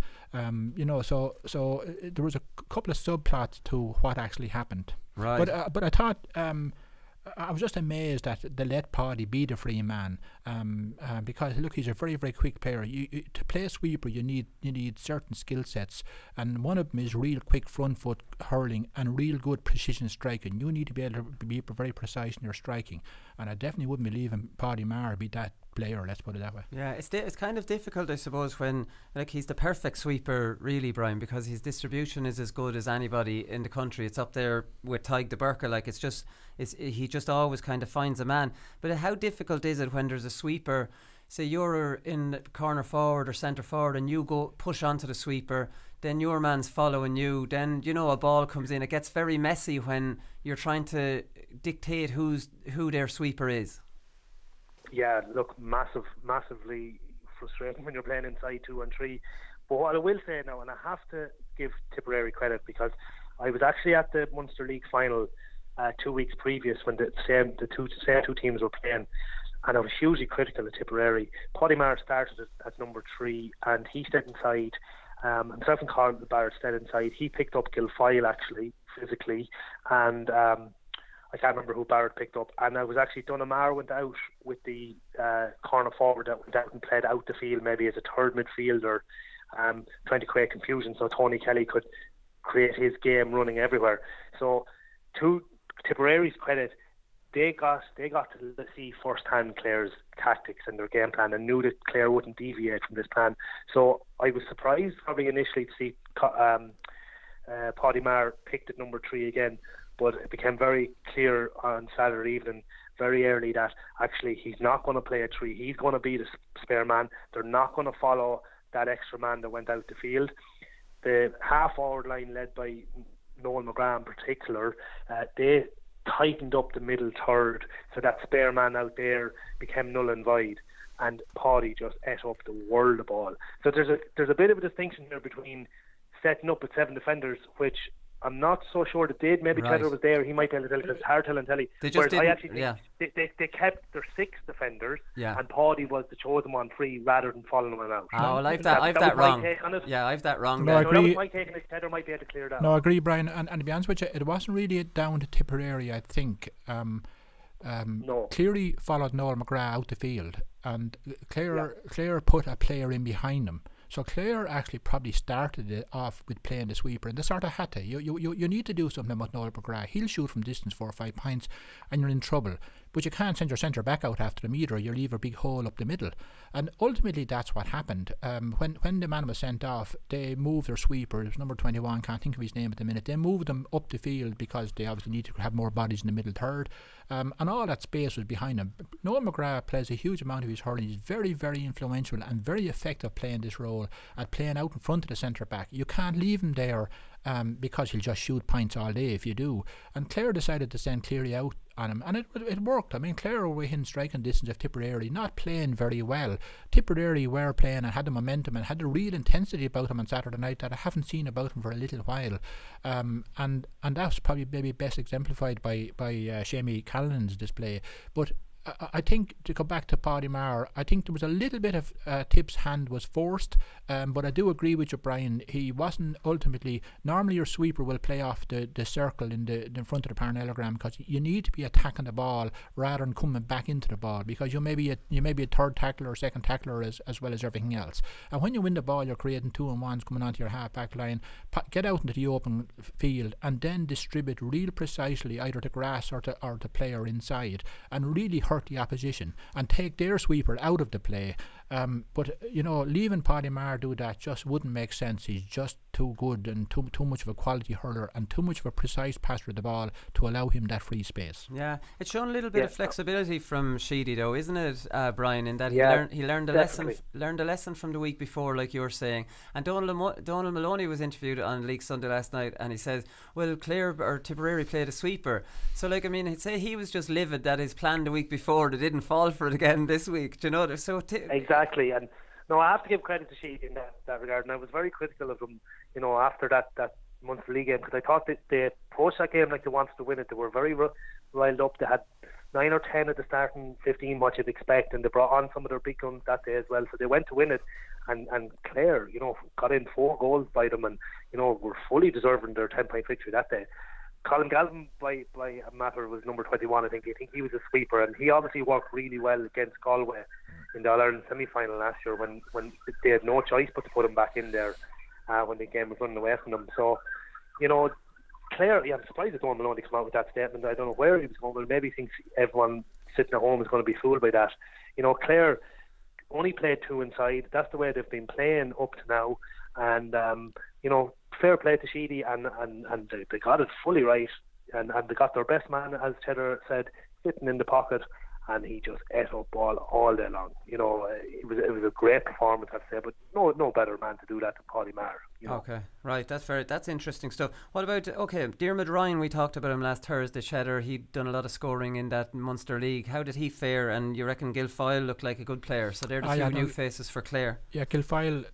So there was a couple of subplots to what actually happened. Right. But I thought, I was just amazed that they let Paddy be the free man, because look, he's a very, very quick player. To play a sweeper, you need certain skill sets, and one of them is real quick front foot hurling and real good precision striking. You need to be able to be very precise in your striking, and I definitely wouldn't be leaving Paddy Maher be that player, let's put it that way. Yeah, it's kind of difficult, I suppose, when he's the perfect sweeper, really, Brian, because his distribution is as good as anybody in the country. It's up there with Tig de Burka. He just always kind of finds a man. But how difficult is it when there's a sweeper? Say you're in corner forward or centre forward, and you go push onto the sweeper, then your man's following you, then a ball comes in. It gets very messy when you're trying to dictate who their sweeper is. Yeah, look, massively frustrating when you're playing inside 2 and 3. But what I will say now, and I have to give Tipperary credit, because I was actually at the Munster League final 2 weeks previous when the same two teams were playing, and I was hugely critical of Tipperary. Paddy Maher started as number 3, and he stayed inside. Himself and Carl Barrett stayed inside. He picked up Guilfoyle actually physically, and I can't remember who Barrett picked up, and I was actually Dunamar went out with the corner forward that went out and played out the field, maybe as a third midfielder, trying to create confusion so Tony Kelly could create his game running everywhere. So to Tipperary's credit, they got to see firsthand Clare's tactics and their game plan, and knew that Clare wouldn't deviate from this plan. So I was surprised probably initially to see Paddy Maher picked at number 3 again, but it became very clear on Saturday evening very early that actually he's not going to play a 3. He's going to be the spare man. They're not going to follow that extra man that went out the field. The half-forward line led by Noel McGrath in particular, they tightened up the middle third, so that spare man out there became null and void, and Paddy just ate up the world of ball. So there's a bit of a distinction there between setting up with 7 defenders, which I'm not so sure that did. Maybe Cheddar was there. He might be able to tell because it's hard telling telly. They just I actually think they kept their 6 defenders, and Paddy was the chosen one 3 rather than following him out. Oh, well, I've that wrong. Yeah, I've that wrong. No, I agree. That was my take on it. Cheddar might be able to clear that. No, I agree, Brian. And to be honest with you, it wasn't really down to Tipperary, I think. No. Cleary followed Noel McGrath out the field, and Clare put a player in behind him. So Clare actually probably started it off with playing the sweeper, and they sort of had to. You need to do something about Noel McGrath. He'll shoot from distance 4 or 5 points, and you're in trouble. But you can't send your centre back out after him either. You leave a big hole up the middle, and ultimately that's what happened. When the man was sent off, they moved their sweeper. It was number 21. Can't think of his name at the minute. They moved him up the field because they obviously need to have more bodies in the middle third, and all that space was behind him. Noel McGrath plays a huge amount of his hurling. He's very, very influential and very effective playing this role at playing out in front of the centre back. You can't leave him there because he'll just shoot points all day if you do. And Clare decided to send Cleary out on him, and it worked. I mean, Clare were within striking distance of Tipperary, not playing very well. Tipperary were playing and had the momentum and had the real intensity about them on Saturday night that I haven't seen about them for a little while. And that's probably maybe best exemplified by Shamie Callan's display. But I think, to go back to Paddy Maher, I think there was a little bit of Tip's hand was forced, but I do agree with you, Brian. He wasn't ultimately. Normally your sweeper will play off the circle in front of the parallelogram, because you need to be attacking the ball rather than coming back into the ball, because you may be a third tackler or second tackler as well as everything else. And when you win the ball, you're creating 2-on-1s coming onto your half back line. Get out into the open field and then distribute real precisely either to grass or the player inside, and really hurt the opposition and take their sweeper out of the play. But leaving Paddy Maher do that just wouldn't make sense. He's just too good and too much of a quality hurler and too much of a precise passer of the ball to allow him that free space. Yeah, it's shown a little bit of flexibility from Sheedy, though, isn't it, Brian? In that he learned a lesson from the week before, like you were saying. And Donald Maloney was interviewed on League Sunday last night, and he says, "Well, Clare or Tipperary played a sweeper." So, like, I mean, he'd say he was just livid that his plan the week before they didn't fall for it again this week. Do you know? So exactly, and no, I have to give credit to Sheedy in that regard, and I was very critical of them, after that monthly league game, because I thought that they approached that game like they wanted to win it. They were very riled up. They had 9 or 10 at the starting 15, what you'd expect, and they brought on some of their big guns that day as well. So they went to win it, and Clare, got in 4 goals by them, and were fully deserving their 10-point victory that day. Colin Galvin, by a matter, was number 21. I think he was a sweeper, and he obviously worked really well against Galway in the All-Ireland semi-final last year when they had no choice but to put him back in there when the game was running away from them. So, Clare, I'm surprised that Donald Maloney came out with that statement. I don't know where he was going, but maybe he thinks everyone sitting at home is going to be fooled by that. Clare only played 2 inside. That's the way they've been playing up to now, and fair play to Sheedy, and they got it fully right, and they got their best man, as Cheddar said, sitting in the pocket, and he just ate up ball all day long. It was a great performance, I'd say, but no better man to do that than Paddy Maher. Okay, right, that's interesting stuff. What about Diarmuid Ryan? We talked about him last Thursday, Cheddar. He'd done a lot of scoring in that Munster League. How did he fare? And you reckon Guilfoyle looked like a good player? So they're the 2 new faces for Clare. Yeah, Guilfoyle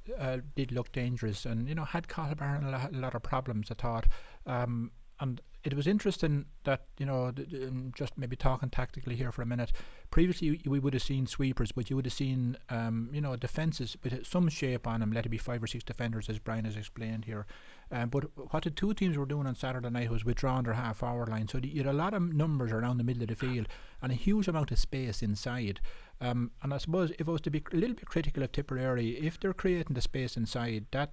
did look dangerous, and had Colburn a lot of problems, I thought. And it was interesting that, just maybe talking tactically here for a minute, previously we would have seen sweepers, but you would have seen, defences with some shape on them, let it be 5 or 6 defenders, as Brian has explained here. But what the two teams were doing on Saturday night was withdrawing their half-hour line. So you had a lot of numbers around the middle of the field and a huge amount of space inside. And I suppose if I was to be a little bit critical of Tipperary, if they're creating the space inside, that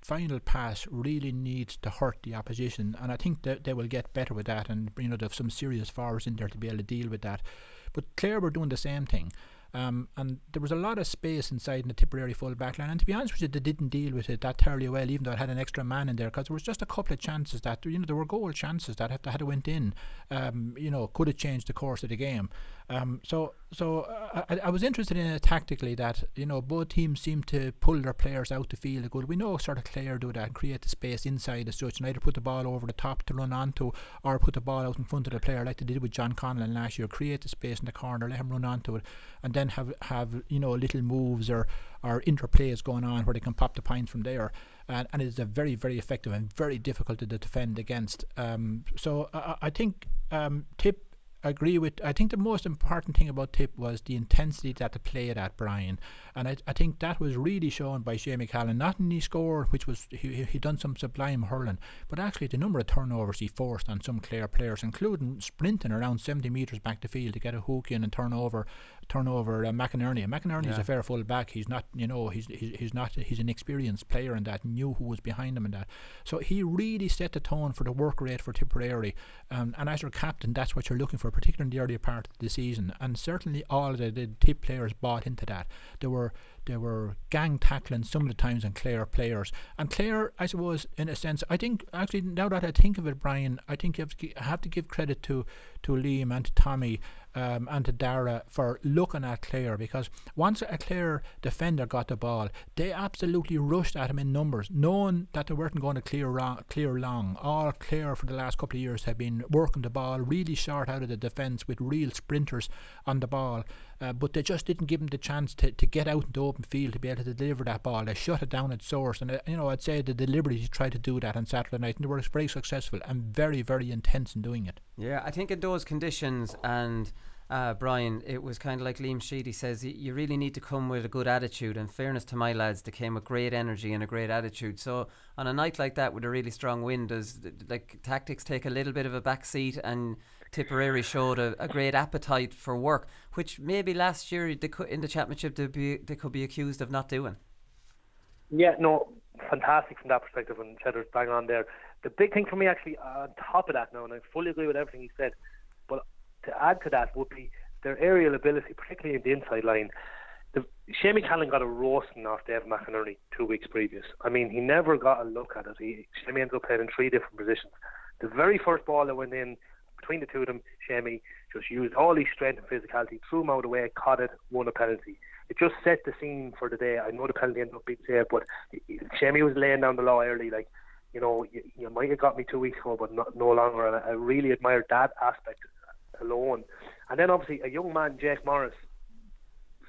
final pass really needs to hurt the opposition, and I think that they will get better with that, and they have some serious forwards in there to be able to deal with that. But Clare were doing the same thing. And there was a lot of space inside in the Tipperary full back line, and to be honest with you, they didn't deal with it that terribly well, even though it had an extra man in there, because there was just a couple of chances that there were goal chances that if they had went in, could have changed the course of the game. So I was interested in it tactically, that both teams seemed to pull their players out the field a good. We know sort of Clare do that and create the space inside as such, and either put the ball over the top to run onto, or put the ball out in front of the player like they did with John Conlon last year. Create the space in the corner, let him run onto it, and then have little moves or interplays going on where they can pop the points from there. And it is a very, very effective and very difficult to defend against. So I think Tip, I think the most important thing about Tip was the intensity that they played at, Brian, and I think that was really shown by Seamus Flanagan. Not in his score, which was he done some sublime hurling, but actually the number of turnovers he forced on some Clare players, including sprinting around 70 metres back the field to get a hook in and turn over McInerney. And McInerney is a fair full back. He's not, he's an experienced player in that, knew who was behind him in that. So he really set the tone for the work rate for Tipperary. And as your captain, that's what you're looking for, particularly in the earlier part of the season. And certainly all of the Tip players bought into that. There were gang tackling some of the times on Clare players. And Clare, I suppose, in a sense, I think, actually, now that I think of it, Brian, I think you have to give credit to Liam and to Tommy and to Dara for looking at Clare, because once a Clare defender got the ball, they absolutely rushed at him in numbers, knowing that they weren't going to clear long. All Clare for the last couple of years have been working the ball really short out of the defence with real sprinters on the ball, but they just didn't give him the chance to get out in the open field to be able to deliver that ball. They shut it down at source, and I'd say they deliberately tried to do that on Saturday night, and they were very successful and very, very intense in doing it. Yeah, I think in those conditions, and Brian, it was kind of like Liam Sheedy says, you really need to come with a good attitude. In fairness to my lads, they came with great energy and a great attitude. So on a night like that with a really strong wind, does tactics take a little bit of a back seat, and Tipperary showed a great appetite for work, which maybe last year in the championship they could be accused of not doing. Yeah, no, fantastic from that perspective, and Cheddar's bang on there. The big thing for me, actually, on top of that now, and I fully agree with everything he said, but to add to that would be their aerial ability, particularly in the inside line. Seamus Flanagan got a roasting off Dave McInerney 2 weeks previous. I mean, he never got a look at it. Seamus ended up playing in 3 different positions. The very first ball that went in between the two of them, Seamus just used all his strength and physicality, threw him out of the way, caught it, won a penalty. It just set the scene for the day. I know the penalty ended up being saved, but Seamus was laying down the law early, like, you might have got me 2 weeks ago, but no longer. And I really admired that aspect alone. And then obviously a young man, Jake Morris,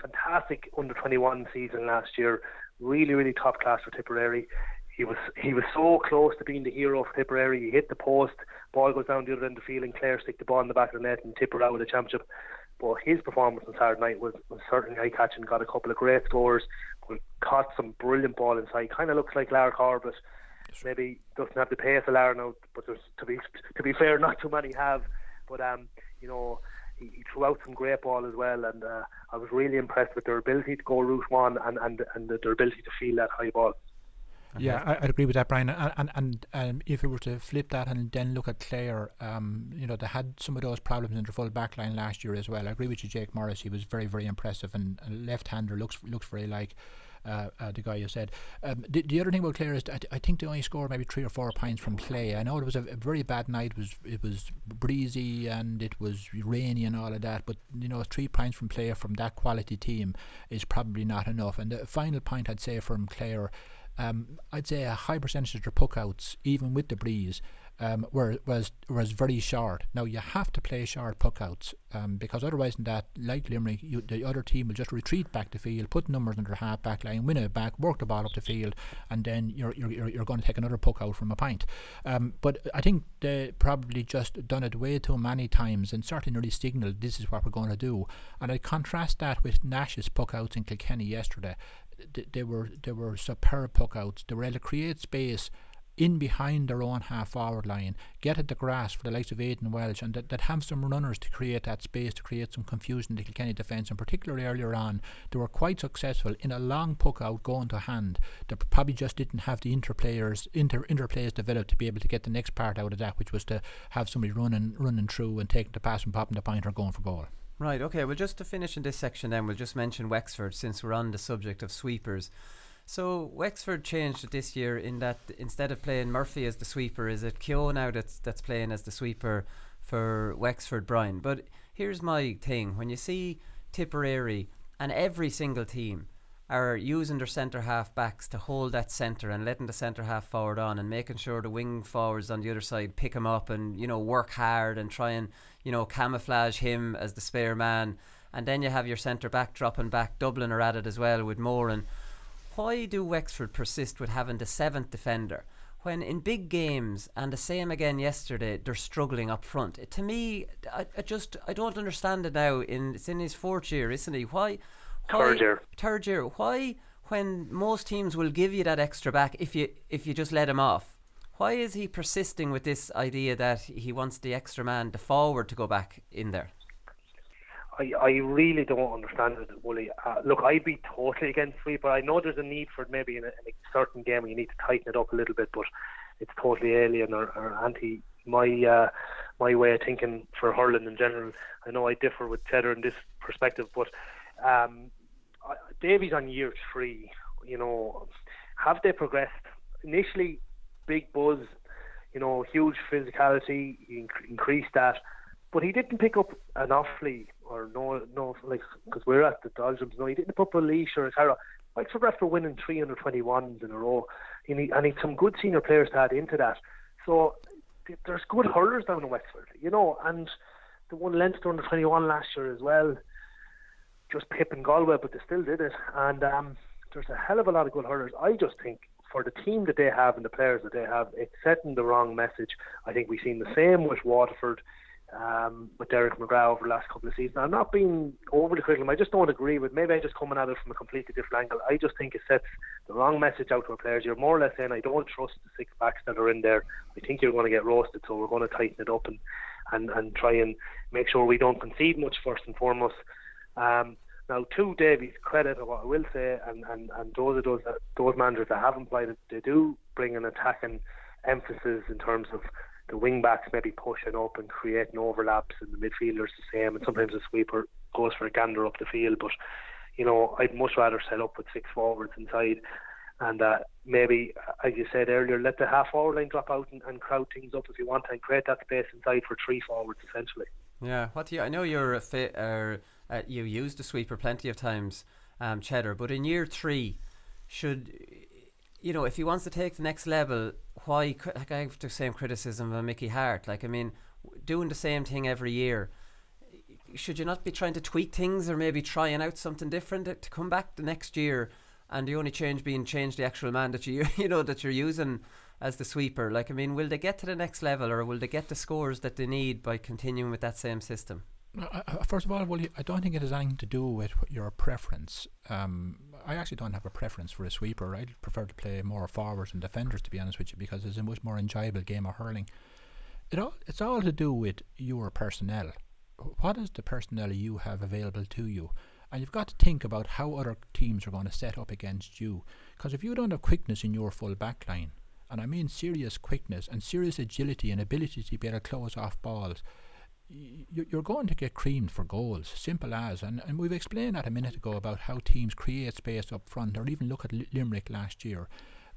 fantastic under-21 season last year, really, really top class for Tipperary. He was so close to being the hero for Tipperary. He hit the post, ball goes down the other end of the field, and Clare stick the ball in the back of the net and Tipper out of the championship. But his performance on Saturday night was certainly eye-catching. Got a couple of great scores, caught some brilliant ball inside. Kind of looks like Lara Corbett. Maybe doesn't have the pace of Lara now, but there's, to be fair, not too many have. But he threw out some great ball as well, and I was really impressed with their ability to go route one and their ability to feel that high ball. Yeah, I'd agree with that, Brian. And if we were to flip that and then look at Clare, they had some of those problems in their full back line last year as well. I agree with you, Jake Morris. He was very, very impressive, and a left-hander looks very like the guy you said. The other thing about Clare is I think they only scored maybe 3 or 4 points from play. I know it was a very bad night. It was breezy and it was rainy and all of that, but 3 points from play from that quality team is probably not enough. And the final point I'd say from Clare, I'd say a high percentage of their puck-outs, even with the breeze, was very short. Now you have to play short puck-outs because otherwise than that, like Limerick, the other team will just retreat back the field, put numbers in their half-back line, win it back, work the ball up the field, and then you're going to take another puck-out from a point. But I think they probably just done it way too many times and certainly really signalled this is what we're going to do. And I contrast that with Nash's puck-outs in Kilkenny yesterday. they were superb puck outs. They were able to create space in behind their own half forward line, get at the grass for the likes of Aidan Welch, and that have some runners to create that space, to create some confusion in the Kilkenny defence. And particularly earlier on, they were quite successful in a long puck out going to hand. They probably just didn't have the interplays developed to be able to get the next part out of that, which was to have somebody running through and taking the pass and popping the point or going for goal. Right, okay, well, just to finish in this section then, we'll just mention Wexford, since we're on the subject of sweepers. So Wexford changed it this year in that instead of playing Murphy as the sweeper, is it Keogh now that's playing as the sweeper for Wexford, Brian? But here's my thing: when you see Tipperary and every single team are using their centre half backs to hold that centre and letting the centre half forward on and making sure the wing forwards on the other side pick him up and, you know, work hard and try and, you know, camouflage him as the spare man, and then you have your centre back dropping back, Dublin are at it as well with Moran. Why do Wexford persist with having the 7th defender when in big games, and the same again yesterday, they're struggling up front? To me, I don't understand it now. It's in his 4th year, isn't he? Why? Third year. Why, when most teams will give you that extra back if you just let him off, why is he persisting with this idea that he wants the extra man, the forward, to go back in there? I really don't understand it, Wooly. Look, I'd be totally against sweeper. I know there's a need for it maybe in a certain game where you need to tighten it up a little bit, but it's totally alien or anti my way of thinking for hurling in general. I know I differ with Cheddar in this perspective, but Davies on year 3, you know, have they progressed? Initially, big buzz, you know, huge physicality, he increased that, but he didn't pick up an Offaly or no, like, because we're at the Doldrums. No, he didn't pick up a Laois or a Carroll. Like, for after winning 321s in a row, and he some good senior players to add into that. So there's good hurlers down in Wexford, you know, and they won Leinster under 21 last year as well. Just pipping Galway, but they still did it. And there's a hell of a lot of good hurlers. I just think for the team that they have and the players that they have, it's setting the wrong message. I think we've seen the same with Waterford, with Derek McGrath over the last couple of seasons. I'm not being overly critical. I just don't agree with. Maybe I'm just coming at it from a completely different angle. I just think it sets the wrong message out to our players. You're more or less saying, I don't trust the 6 backs that are in there. I think you're going to get roasted, so we're going to tighten it up and try and make sure we don't concede much first and foremost. Now, to Davies' credit, what I will say, and those managers that haven't played it, they do bring an attacking emphasis in terms of the wing backs maybe pushing up and creating overlaps, and the midfielders the same, and sometimes the sweeper goes for a gander up the field. But, you know, I'd much rather set up with 6 forwards inside, and maybe, as you said earlier, let the half forward line drop out and crowd things up if you want, and create that space inside for 3 forwards essentially. Yeah, I know you're you used the sweeper plenty of times, Cheddar, but in year 3, should, you know, if he wants to take the next level, why? Like, I have the same criticism of Mickey Hart. Like, I mean, doing the same thing every year, should you not be trying to tweak things or maybe trying out something different to come back the next year, and the only change being change the actual man that you know that you're using as the sweeper? Like, I mean, will they get to the next level, or will they get the scores that they need by continuing with that same system? First of all, well, I don't think it has anything to do with your preference. I actually don't have a preference for a sweeper. I'd prefer to play more forwards and defenders, to be honest with you, because it's a much more enjoyable game of hurling. It's all to do with your personnel. What is the personnel you have available to you? And you've got to think about how other teams are going to set up against you. Because if you don't have quickness in your full back line, and I mean serious quickness and serious agility and ability to be able to close off balls, you're going to get creamed for goals, simple as. And we've explained that a minute ago about how teams create space up front, or even look at Limerick last year.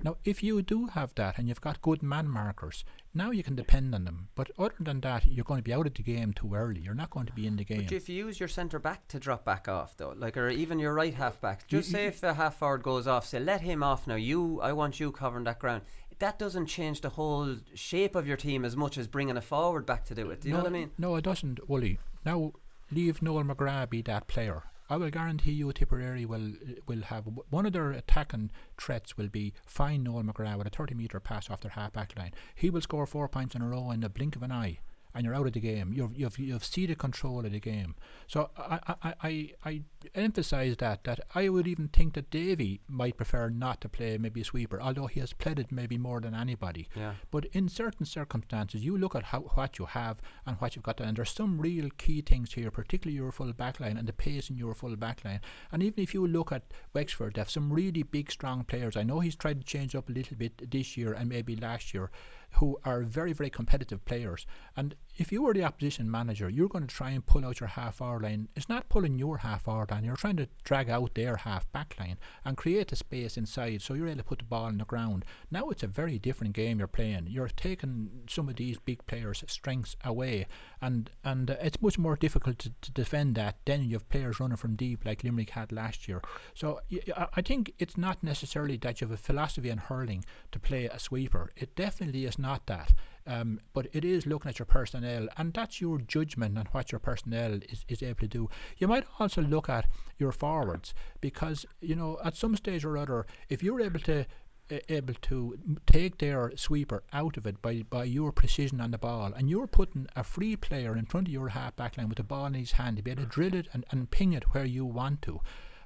Now, if you do have that and you've got good man markers, now you can depend on them. But other than that, you're going to be out of the game too early. You're not going to be in the game. But if you use your centre back to drop back off, though, like, or even your right half back, just say if the half forward goes off, say let him off now. I want you covering that ground. That doesn't change the whole shape of your team as much as bringing a forward back to do it. Do you know what I mean? No, it doesn't, Wooly. Now, leave Noel McGrath be that player. I will guarantee you Tipperary will have one of their attacking threats will be find Noel McGrath with a 30-metre pass off their half-back line. He will score 4 points in a row in the blink of an eye. and you're out of the game. You've ceded control of the game. So I emphasise that I would even think that Davy might prefer not to play maybe a sweeper, although he has played it maybe more than anybody. Yeah. But in certain circumstances, you look at what you have and what you've got, and there's some real key things here, particularly your full back line and the pace in your full back line. And even if you look at Wexford, they have some really big, strong players. I know he's tried to change up a little bit this year and maybe last year, who are very, very competitive players. And if you were the opposition manager, you're going to try and pull out your half-hour line. It's not pulling your half-hour line. You're trying to drag out their half-back line and create a space inside so you're able to put the ball on the ground. Now it's a very different game you're playing. You're taking some of these big players' strengths away, and it's much more difficult to defend that. Then you have players running from deep like Limerick had last year. So I think it's not necessarily that you have a philosophy in hurling to play a sweeper. It definitely is not that. But it is looking at your personnel, and that's your judgment on what your personnel is able to do. You might also look at your forwards, because at some stage or other, if you're able to take their sweeper out of it by your precision on the ball, and you're putting a free player in front of your half back line with the ball in his hand to be able to drill it and ping it where you want to.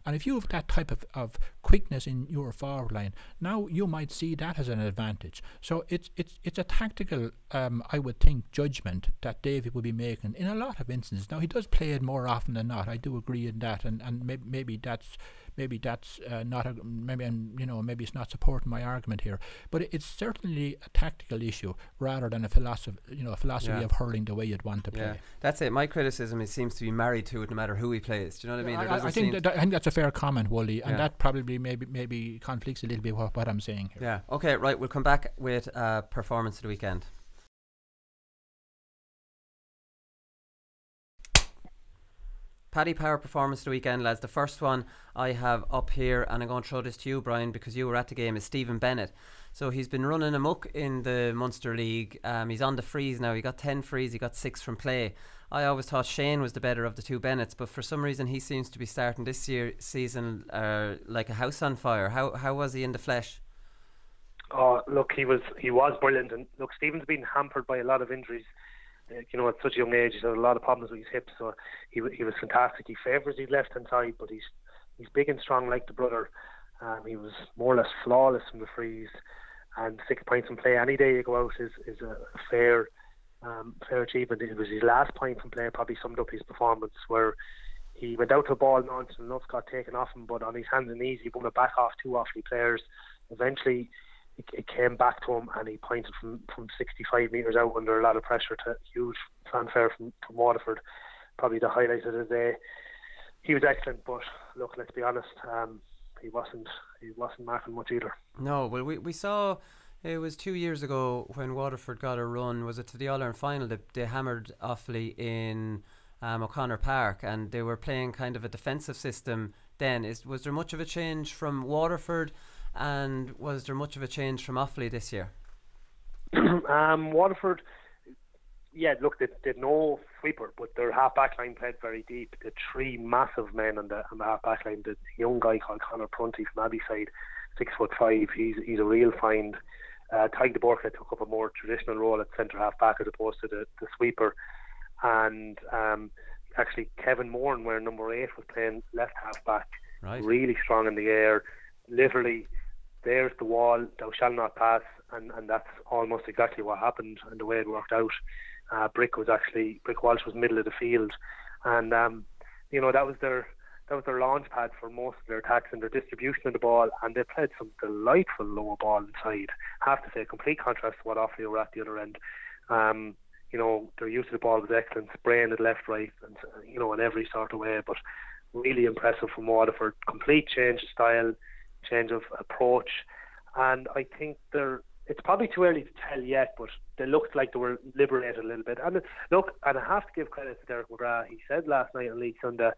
And if you have that type of quickness in your forward line, now you might see that as an advantage. So it's a tactical, I would think, judgment that David will be making in a lot of instances. Now he does play it more often than not. I do agree in that, and maybe that's not maybe it's not supporting my argument here. But it's certainly a tactical issue rather than a philosophy of hurling the way you'd want to play. Yeah, that's it. My criticism is seems to be married to it no matter who he plays. Do you know what I mean? I think that's a fair comment, Wooly, and that probably maybe conflicts a little bit with what I'm saying here. Yeah. Okay. Right. We'll come back with performance of the weekend. Paddy Power performance of the weekend, lads. The first one I have up here, and I'm going to throw this to you, Brian, because you were at the game, is Stephen Bennett. So he's been running amok in the Munster League. He's on the frees now. He got 10 frees, he got 6 from play. I always thought Shane was the better of the two Bennetts, but for some reason he seems to be starting this season like a house on fire. How was he in the flesh? Oh, look, he was brilliant, and look, Stephen's been hampered by a lot of injuries. At such a young age, he's had a lot of problems with his hips, so he was fantastic. He favours his left hand side, but he's big and strong like the brother. He was more or less flawless from the frees, and 6 points in play any day you go out is a fair achievement. It was his last point from play probably summed up his performance, where he went out to a ball nonce and enough got taken off him, but on his hands and knees he won it back off 2 Offaly players. Eventually it came back to him, and he pointed from 65 metres out under a lot of pressure to huge fanfare from Waterford. Probably the highlight of the day. He was excellent, but look, let's be honest, he wasn't marking much either. No, well, we saw it was 2 years ago when Waterford got a run. Was it to the All-Ireland final? They hammered Offaly in O'Connor Park, and they were playing kind of a defensive system then. Was there much of a change from Waterford? And was there much of a change from Offaly this year? Waterford, yeah, look, they had no sweeper, but their half-back line played very deep. The 3 massive men on the half-back line. The young guy called Conor Prunty from Abbeyside, 6'5". He's a real find. Tyg de Borca took up a more traditional role at centre half-back as opposed to the sweeper. And actually Kevin Moran, where number 8 was playing left half-back, right, really strong in the air. Literally, there's the wall, thou shalt not pass, and that's almost exactly what happened and the way it worked out. Brick Walsh was middle of the field, and that was their launch pad for most of their attacks and their distribution of the ball, and they played some delightful lower ball inside. I have to say, complete contrast to what Offaly were at the other end. Their use of the ball was excellent, spraying it left, right, and in every sort of way, but really impressive from Waterford. Complete change of style, change of approach, and I think it's probably too early to tell yet, but they looked like they were liberated a little bit. And look, and I have to give credit to Derek McGrath. He said last night on League Sunday,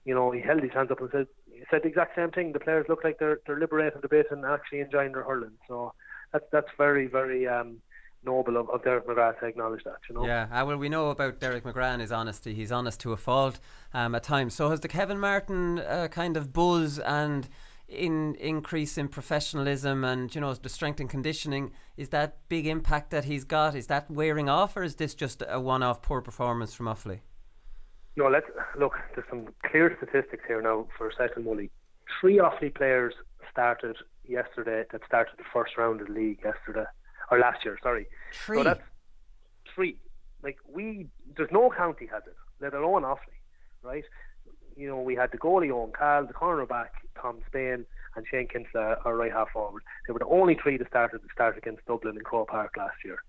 he held his hands up and said the exact same thing. The players look like they're liberated a bit and actually enjoying their hurling. So that's very, very noble of Derek McGrath to acknowledge that. Yeah, well, we know about Derek McGrath and his honesty. He's honest to a fault at times. So has the Kevin Martin kind of buzz and increase in professionalism and the strength and conditioning, is that big impact that he's got, is that wearing off, or is this just a one-off poor performance from Offaly? No, let's look. There's some clear statistics here now for a second, Wooly. 3 Offaly players started yesterday that started the first round of the league last year. Sorry. 3. So that's 3. Like there's no county has it, let alone Offaly, right? We had the goalie Owen Carroll, the cornerback Tom Spain, and Shane Kinsella, our right half forward. They were the only 3 that started against Dublin in Croke Park last year.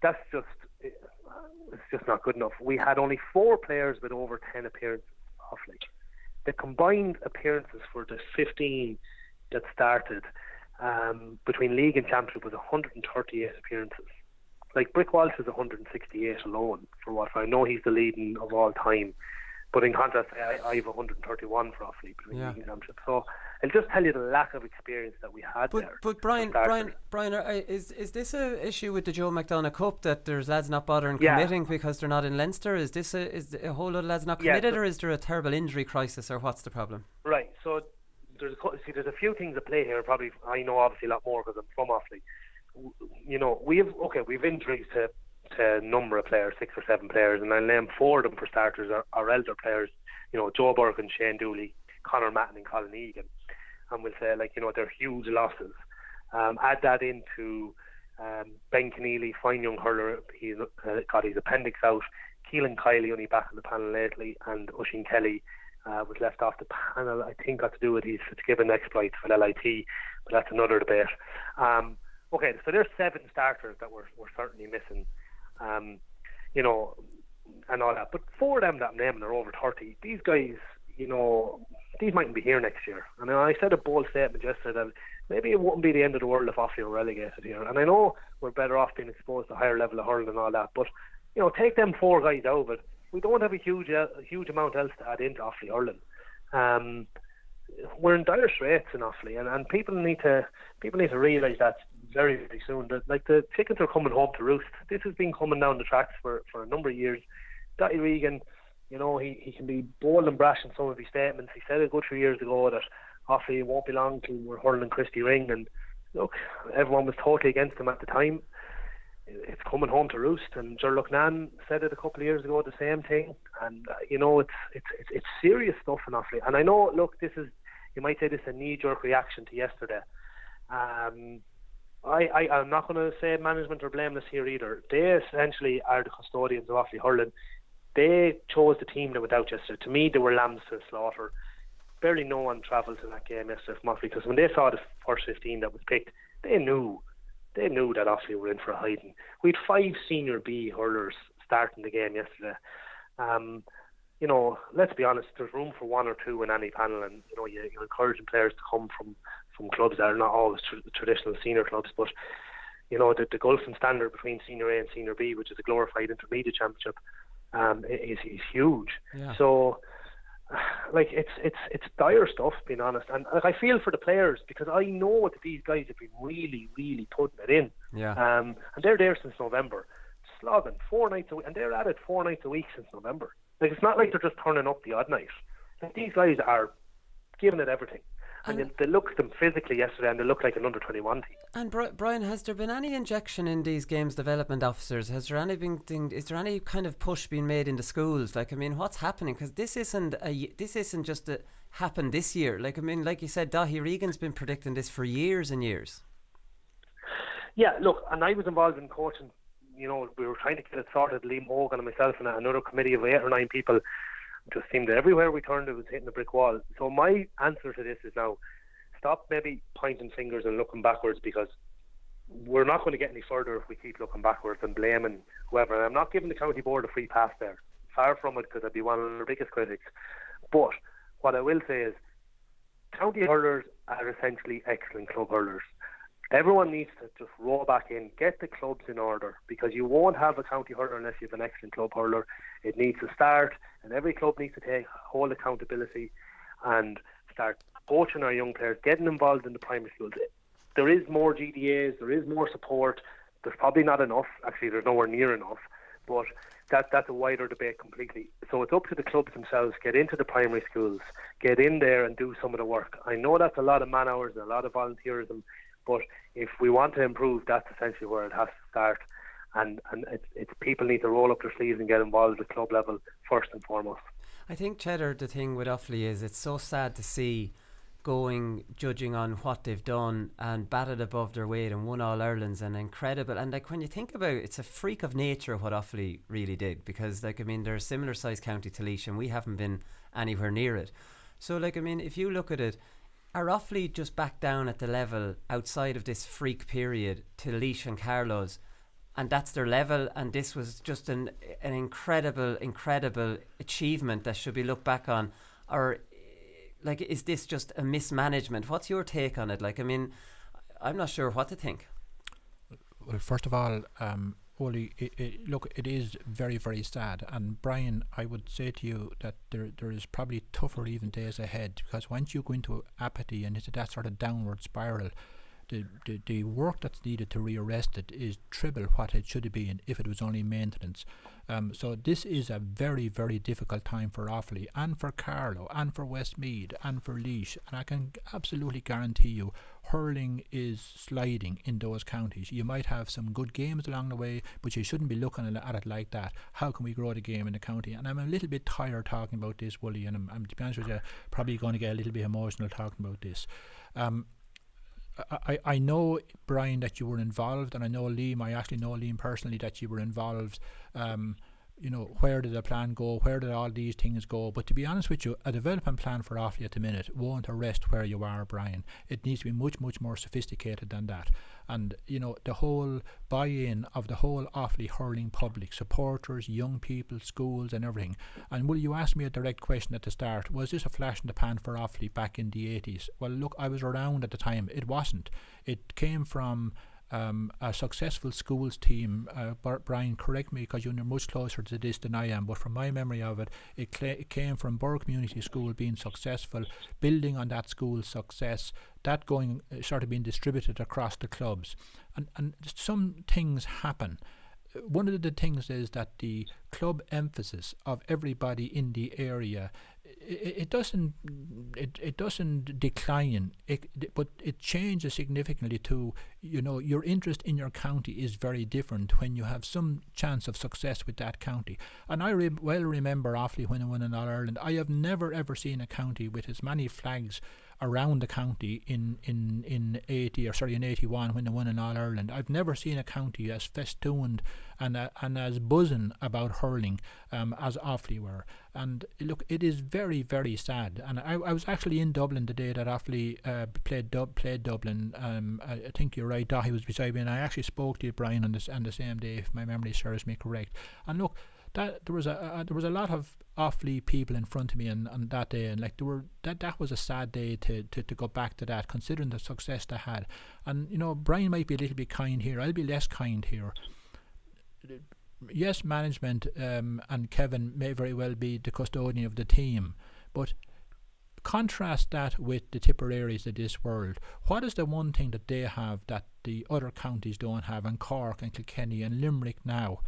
That's it's just not good enough. We had only 4 players with over 10 appearances Offaly. The combined appearances for the 15 that started between league and championship was 138 appearances. Like Brick Walsh is 168 alone for Watford. I know he's the leading of all time, but in contrast, I have 131 for Offaly between league and championship. So it'll just tell you the lack of experience that we had there. But Brian, is this a issue with the Joe McDonagh Cup, that there's lads not bothering committing because they're not in Leinster? Is a whole lot of lads not committed, or is there a terrible injury crisis, or what's the problem? Right. So there's a few things at play here. Probably I know obviously a lot more because I'm from Offaly. We've injuries to a number of players, 6 or 7 players, and I'll name 4 of them for starters are elder players. Joe Burke and Shane Dooley, Conor Matton and Colin Egan, and we'll say they're huge losses. Add that into Ben Keneally, fine young hurler, he's got his appendix out. Keelan Kiley only back on the panel lately, and Oisin Kelly was left off the panel. I think got to do with his Fitzgibbon exploits for LIT, but that's another debate. So there's 7 starters that we're certainly missing, and all that. But 4 of them that I'm naming are over 30. These guys, these mightn't be here next year. And I said a bold statement yesterday that maybe it wouldn't be the end of the world if Offaly were relegated here. And I know we're better off being exposed to a higher level of hurling and all that, but take them 4 guys out of it. We don't have a huge amount else to add into Offaly hurling. We're in dire straits in Offaly, and people need to realise that very, very soon. That the chickens are coming home to roost. This has been coming down the tracks for a number of years. Dottie Regan, he can be bold and brash in some of his statements. He said a good few years ago that Offaly won't be long till we're hurling Christy Ring, and look, everyone was totally against him at the time. It's coming home to roost, and Gerlock Nan said it a couple of years ago, the same thing. And it's serious stuff in Offaly. And I know, look, you might say this is a knee-jerk reaction to yesterday. I'm not going to say management are blameless here either. They essentially are the custodians of Offaly hurling. They chose the team that went out yesterday. To me, they were lambs to the slaughter. Barely no one travelled to that game yesterday from Offaly, because when they saw the first 15 that was picked, they knew that Offaly were in for a hiding. We had 5 senior B hurlers starting the game yesterday. Let's be honest, there's room for 1 or 2 in any panel, and you're encouraging players to come from clubs that are not always traditional senior clubs, but the gulf in standard between senior A and senior B, which is a glorified intermediate championship, is huge. So it's dire stuff, being honest, and I feel for the players, because I know that these guys have been really, really putting it in. And they're there since November, slogging 4 nights a week, and they're at it 4 nights a week since November. It's not like they're just turning up the odd night. These guys are giving it everything. And they looked them physically yesterday, and they look like an under-21 team. And Brian, has there been any injection in these games development officers? Is there any kind of push being made into schools? What's happening? Because this isn't just happened this year. Like you said, Daithí Regan's been predicting this for years and years. Yeah, look, and I was involved in coaching. We were trying to get it sorted. Liam Hogan and myself and another committee of 8 or 9 people. Just seemed that everywhere we turned, it was hitting a brick wall. So my answer to this is now, stop maybe pointing fingers and looking backwards, because we're not going to get any further if we keep looking backwards and blaming whoever. And I'm not giving the county board a free pass there, far from it, because I'd be one of their biggest critics. But what I will say is, county hurlers are essentially excellent club hurlers. Everyone needs to just roll back in, get the clubs in order, because you won't have a county hurler unless you have an excellent club hurler. It needs to start, and every club needs to take whole accountability and start coaching our young players, getting involved in the primary schools. There is more GDAs, there is more support. There's probably not enough. Actually, there's nowhere near enough. But that's a wider debate completely. So it's up to the clubs themselves. Get into the primary schools, get in there and do some of the work. I know that's a lot of man hours and a lot of volunteerism, but if we want to improve, that's essentially where it has to start. And it's people need to roll up their sleeves and get involved at club level first and foremost. I think, Cheddar, the thing with Offaly is it's so sad to see judging on what they've done and batted above their weight and won All Irelands and incredible. And like when you think about it, it's a freak of nature what Offaly really did, because like, I mean, they're a similar sized county to Laois and we haven't been anywhere near it. So like, I mean, if you look at it, are Offaly just back down at the level outside of this freak period to Laois and Carlow's, and that's their level, and this was just an incredible achievement that should be looked back on? Or like, is this just a mismanagement? What's your take on it? Like, I mean, I'm not sure what to think. Well, first of all, Wooly, look, it is very, very sad. And Brian, I would say to you that there is probably tougher even days ahead, because once you go into apathy and into that sort of downward spiral, the work that's needed to rearrest it is triple what it should have been if it was only maintenance. So this is a very, very difficult time for Offaly and for Carlow and for Westmeath and for Laois, and I can absolutely guarantee you hurling is sliding in those counties. You might have some good games along the way, but you shouldn't be looking at it like that. How can we grow the game in the county? And I'm a little bit tired talking about this, Wooly, and I'm to be honest with you, probably going to get a little bit emotional talking about this. I know, Brian, that you were involved, and I know Liam, I actually know Liam personally, that you were involved. You know, where did the plan go? Where did all these things go? But to be honest with you, a development plan for Offaly at the minute won't arrest where you are, Brian. It needs to be much, much more sophisticated than that. And, you know, the whole buy-in of the whole Offaly hurling public, supporters, young people, schools and everything. And will you ask me a direct question at the start, was this a flash in the pan for Offaly back in the 80s? Well, look, I was around at the time. It wasn't. It came from a successful schools team. Brian, correct me because you're much closer to this than I am, but from my memory of it, it came from Burr Community School being successful, building on that school's success, that going sort of being distributed across the clubs, and some things happen. One of the things is that the club emphasis of everybody in the area, it doesn't decline, but it changes significantly to, you know, your interest in your county is very different when you have some chance of success with that county. And I well remember Offaly when I won in All Ireland. I have never ever seen a county with as many flags around the county in 81 when they won in All Ireland. I've never seen a county as festooned and as buzzing about hurling as Offaly were. And look, it is very, very sad. And I was actually in Dublin the day that Offaly played Dublin. I think you're right, Dahi was beside me, and I actually spoke to you, Brian, on the same day, if my memory serves me correct. And look, that there was a lot of Offaly people in front of me on that day, and like that was a sad day to go back to that, considering the success they had. And you know, Brian might be a little bit kind here, I'll be less kind here. Yes, management and Kevin may very well be the custodian of the team, but contrast that with the Tipperaries of this world. What is the one thing that they have that the other counties don't have, and Cork and Kilkenny and Limerick now?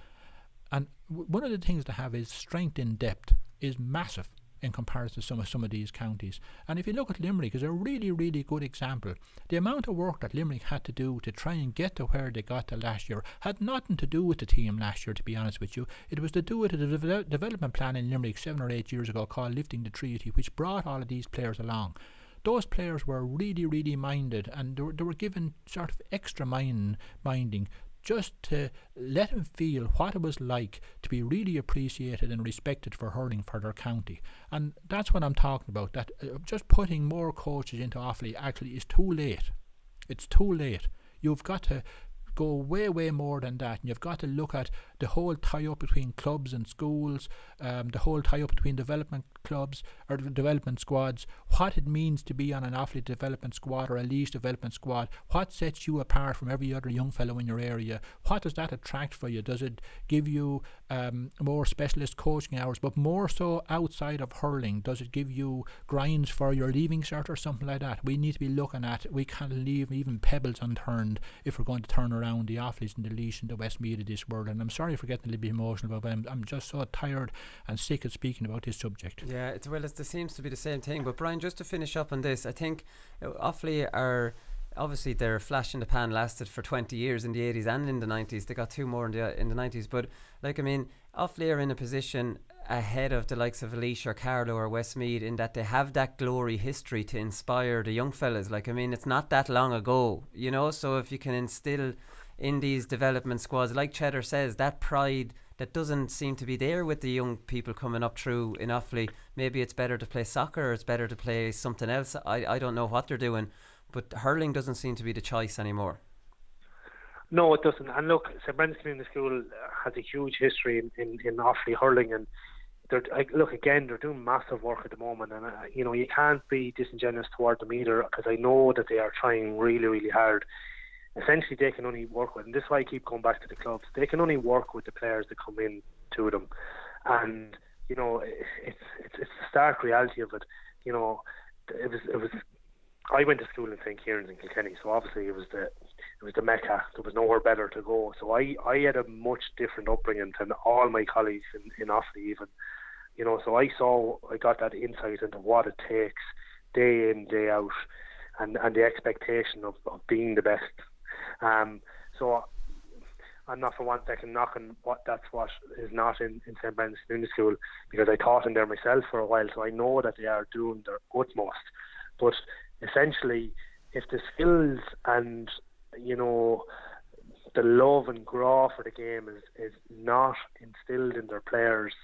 And one of the things they have is strength in depth is massive in comparison to some of these counties. And if you look at Limerick, is a really, really good example. The amount of work that Limerick had to do to try and get to where they got to last year had nothing to do with the team last year, to be honest with you. It was to do with the development plan in Limerick 7 or 8 years ago called Lifting the Treaty, which brought all of these players along. Those players were really, really minded, and they were given sort of extra minding just to let them feel what it was like to be really appreciated and respected for hurling for their county. And that's what I'm talking about, that just putting more coaches into Offaly actually is too late. It's too late. You've got to go way, way more than that, and you've got to look at the whole tie-up between clubs and schools, the whole tie-up between development clubs or development squads, what it means to be on an Offaly development squad or a Laois development squad, what sets you apart from every other young fellow in your area, what does that attract for you? Does it give you more specialist coaching hours, but more so outside of hurling? Does it give you grinds for your leaving cert or something like that? We need to be looking at, we can't leave even pebbles unturned if we're going to turn around around the Offaly's and the Laois and the Westmeath of this world, and I'm sorry for getting a little bit emotional about it, but I'm just so tired and sick of speaking about this subject. Yeah, there seems to be the same thing. But Brian, just to finish up on this, I think Offaly are obviously, their flash in the pan lasted for 20 years in the 80s and in the 90s. They got 2 more in the 90s. But like, I mean, Offaly are in a position ahead of the likes of Laois or Carroll or Westmeath in that they have that glory history to inspire the young fellas. Like, I mean, it's not that long ago, you know. So if you can instill in these development squads, like Cheddar says, that pride that doesn't seem to be there with the young people coming up through in Offaly. Maybe it's better to play soccer or it's better to play something else. I don't know what they're doing, but hurling doesn't seem to be the choice anymore. No, it doesn't. And look, St Brendan's Community School has a huge history in Offaly hurling, and they're doing massive work at the moment, and you can't be disingenuous toward them either, because I know that they are trying really, really hard. Essentially, they can only work with, and this is why I keep going back to the clubs, they can only work with the players that come in to them. And it's the stark reality of it. It was I went to school in St Kieran's in Kilkenny, so obviously it was the Mecca. There was nowhere better to go. So I had a much different upbringing than all my colleagues in Offaly even. So I got that insight into what it takes day in, day out, and the expectation of being the best. So I'm not for one second knocking what is not in St Brendan's Community School, because I taught in there myself for a while, so I know that they are doing their utmost. But essentially, if the skills and the love and graw for the game is not instilled in their players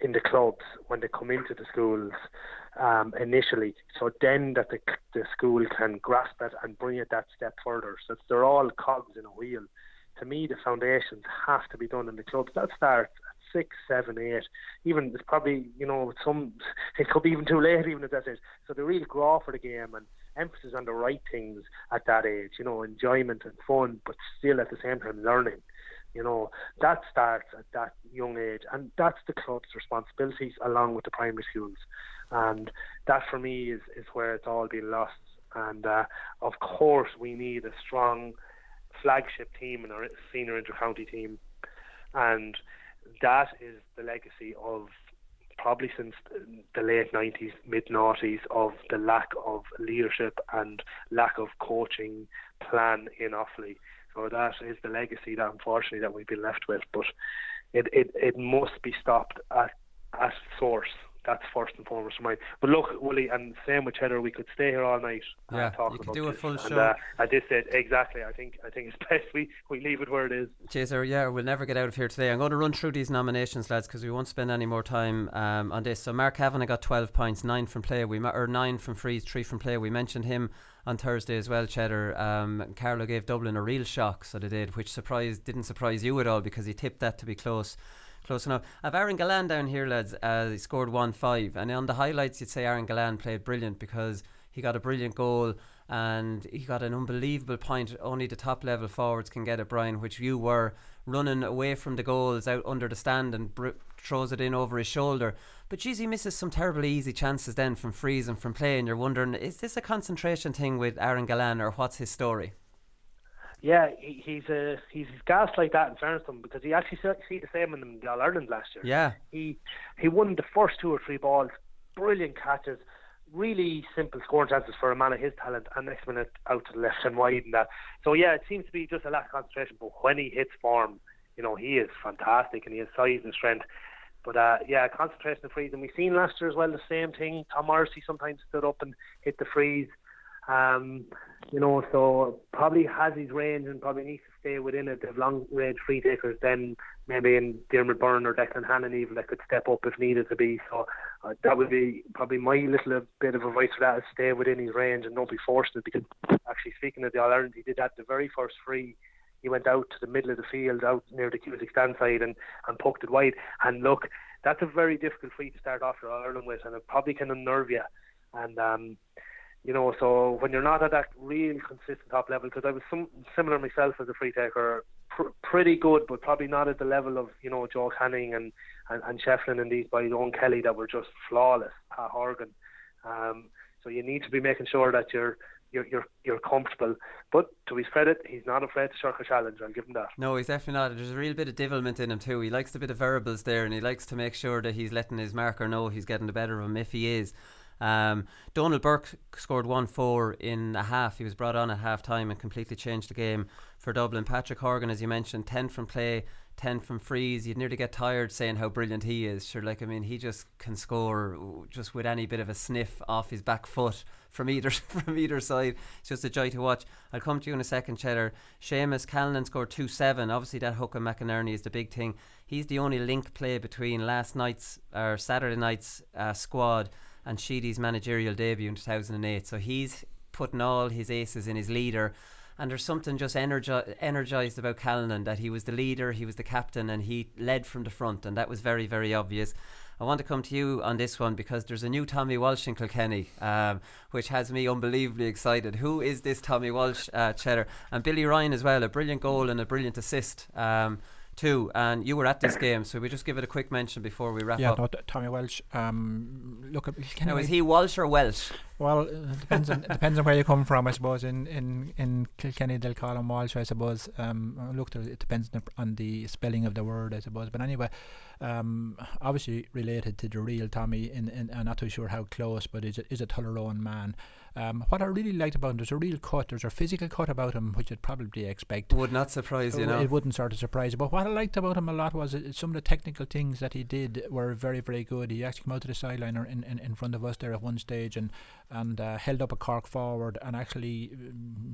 in the clubs when they come into the schools initially, so then that the school can grasp it and bring it that step further, so they're all cogs in a wheel. To me, the foundations have to be done in the clubs. That starts at 6, 7, 8. Even it's probably it could be even too late, even at that age. So the real graw for the game and emphasis on the right things at that age, enjoyment and fun, but still at the same time learning. That starts at that young age, and that's the club's responsibilities along with the primary schools. And that for me is where it's all been lost. And of course we need a strong flagship team in our senior inter-county team, and that is the legacy of probably since the late 90s, mid 90s, of the lack of leadership and lack of coaching plan in Offaly. So that is the legacy that unfortunately that we've been left with, but it must be stopped at source. That's first and foremost for mine. But look, Wooly, and same with Cheddar, we could stay here all night. You could do a full show. And I just said exactly. I think it's best we leave it where it is. Chaser, we'll never get out of here today. I'm going to run through these nominations, lads, because we won't spend any more time on this. So Mark Kavanagh got 12 points, 9 from play. 9 from frees, 3 from play. We mentioned him on Thursday as well, Cheddar. Carlow gave Dublin a real shock, so they did, which didn't surprise you at all, because he tipped that to be close enough. I've Aaron Gallan down here, lads. He scored 1-5, and on the highlights you'd say Aaron Gallan played brilliant, because he got a brilliant goal and he got an unbelievable point. Only the top level forwards can get it, Brian, which you were running away from the goals out under the stand and throws it in over his shoulder. But geez, he misses some terribly easy chances then from frees and from play, and you're wondering, is this a concentration thing with Aaron Gallan, or what's his story? Yeah, he's gas like that, in fairness to him, because he actually see the same in the All-Ireland last year. Yeah. He won the first 2 or 3 balls, brilliant catches, really simple scoring chances for a man of his talent, and next minute out to the left and wide and that. So yeah, it seems to be just a lack of concentration, but when he hits form, he is fantastic, and he has size and strength. But concentration and frees, and we've seen last year as well the same thing. Tom Morrissey sometimes stood up and hit the frees. So probably has his range and probably needs to stay within it. They have long range free takers, then maybe in Diarmuid Byrne or Declan Hannon even, that could step up if needed to be. So that would be probably my little bit of advice for that, is stay within his range and don't be forced it, because actually, speaking of the All-Ireland, he did that the very first free. He went out to the middle of the field, out near the Cusick stand side, and poked it wide. And look, that's a very difficult free to start off your All-Ireland with, and it probably can unnerve you. And so when you're not at that real consistent top level, because I was similar myself as a free taker, pretty good, but probably not at the level of Joe Canning and Shefflin and these boys, Owen Kelly, that were just flawless, Pat Horgan. So you need to be making sure that you're you're comfortable. But to his credit, he's not afraid to shirk a challenge. I'll give him that. No, he's definitely not. There's a real bit of devilment in him too. He likes the bit of variables there, and he likes to make sure that he's letting his marker know he's getting the better of him if he is. Donald Burke scored 1-4 in a half. He was brought on at half time and completely changed the game for Dublin. Patrick Horgan, as you mentioned, 10 from play, 10 from frees. You'd nearly get tired saying how brilliant he is. Sure, like, I mean, he just can score just with any bit of a sniff off his back foot from either side. It's just a joy to watch. I'll come to you in a second, Cheddar. Seamus Flanagan scored 2-7. Obviously that hook on McInerney is the big thing. He's the only link play between Saturday night's squad and Sheedy's managerial debut in 2008. So he's putting all his aces in his leader, and there's something just energised about Callanan, that he was the leader, he was the captain, and he led from the front, and that was very, very obvious. I want to come to you on this one because there's a new Tommy Walsh in Kilkenny, which has me unbelievably excited. Who is this Tommy Walsh, Cheddar? And Billy Ryan as well, a brilliant goal and a brilliant assist too, and you were at this game, so we just give it a quick mention before we wrap up. No, Tommy Walsh. Look, now, is he Walsh or Welsh? Well, it depends on where you come from, I suppose. In Kilkenny they'll call him Walsh, I suppose. Look, it depends on the spelling of the word, I suppose. But anyway, obviously related to the real Tommy, I'm not too sure how close, but is a Tullaroan man. What I really liked about him, there's a real cut, there's a physical cut about him, which you'd probably expect. Would not surprise you, know. It wouldn't sort of surprise you. But what I liked about him a lot was some of the technical things that he did were very, very good. He actually came out to the sideline in front of us there at one stage and held up a Cork forward and actually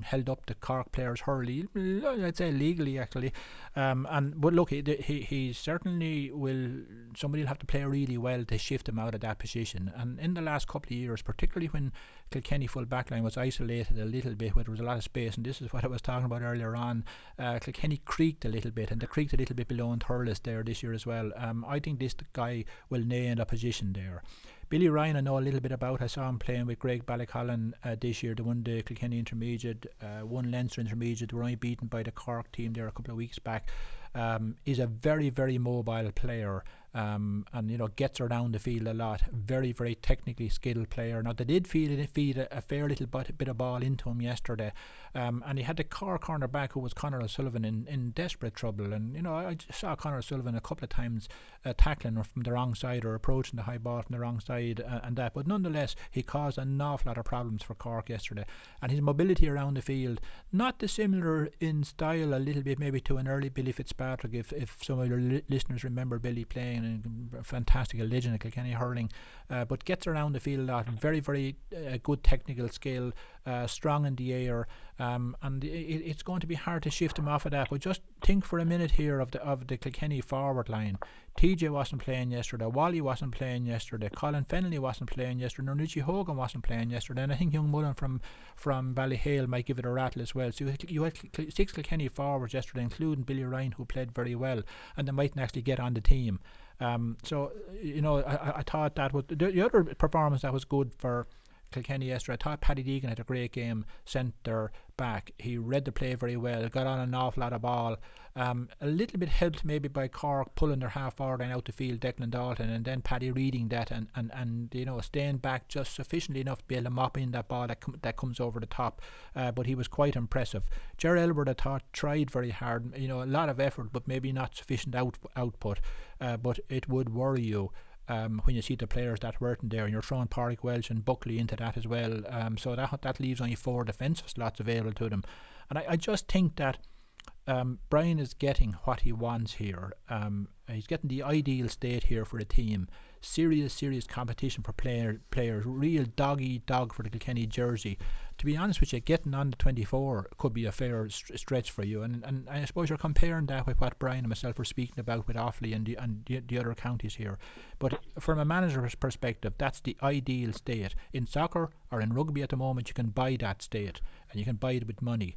held up the Cork players hurley, I'd say legally actually. But look, he certainly will. Somebody will have to play really well to shift him out of that position. And in the last couple of years, particularly when Kilkenny full backline was isolated a little bit, where there was a lot of space, and this is what I was talking about earlier on, Kilkenny creaked a little bit, and they creaked a little bit below in hurleys there this year as well. I think this guy will nail a position there. Billy Ryan I know a little bit about. I saw him playing with Greg Ballycollen this year. They won the Kilkenny Intermediate, won Leinster Intermediate. They were only beaten by the Cork team there a couple of weeks back. Is a very, very mobile player, and gets around the field a lot. Very, very technically skilled player. Now they did feed a fair little bit of ball into him yesterday, and he had the Cork cornerback who was Conor O'Sullivan in desperate trouble. And I saw Conor O'Sullivan a couple of times tackling from the wrong side or approaching the high ball from the wrong side and that. But nonetheless, he caused an awful lot of problems for Cork yesterday. And his mobility around the field, not dissimilar in style a little bit maybe to an early Billy Fitzpatrick, if some of your listeners remember Billy playing, and a fantastic legend of Kilkenny hurling, but gets around the field a lot. Very, very good technical skill, strong in the air, and it's going to be hard to shift him off of that. But just think for a minute here of the Kilkenny forward line. TJ wasn't playing yesterday, Wally wasn't playing yesterday, Colin Fennelly wasn't playing yesterday, nor Richie Hogan wasn't playing yesterday, and I think young Mullen from Ballyhale might give it a rattle as well. So you had 6 Kilkenny forwards yesterday, including Billy Ryan, who played very well, and they mightn't actually get on the team. So I thought that was the other performance that was good for Kilkenny yesterday. I thought Paddy Deegan had a great game, centre back. He read the play very well, got on an awful lot of ball. A little bit helped maybe by Cork pulling their half forward line out the field, Declan Dalton, and then Paddy reading that and staying back just sufficiently enough to be able to mop in that ball that comes over the top. But he was quite impressive. Jerry Elbert, I thought, tried very hard. A lot of effort, but maybe not sufficient output. But it would worry you when you see the players that weren't there, and you're throwing Pádraig Welch and Buckley into that as well. So that leaves only 4 defensive slots available to them. And I just think that Brian is getting what he wants here. He's getting the ideal state here for the team. Serious competition for players. Real dog for the Kilkenny jersey. To be honest with you, getting on the 24 could be a fair stretch for you. And I suppose you're comparing that with what Brian and myself were speaking about with Offaly and the other counties here. But from a manager's perspective, that's the ideal state. In soccer or in rugby at the moment, you can buy that state, and you can buy it with money.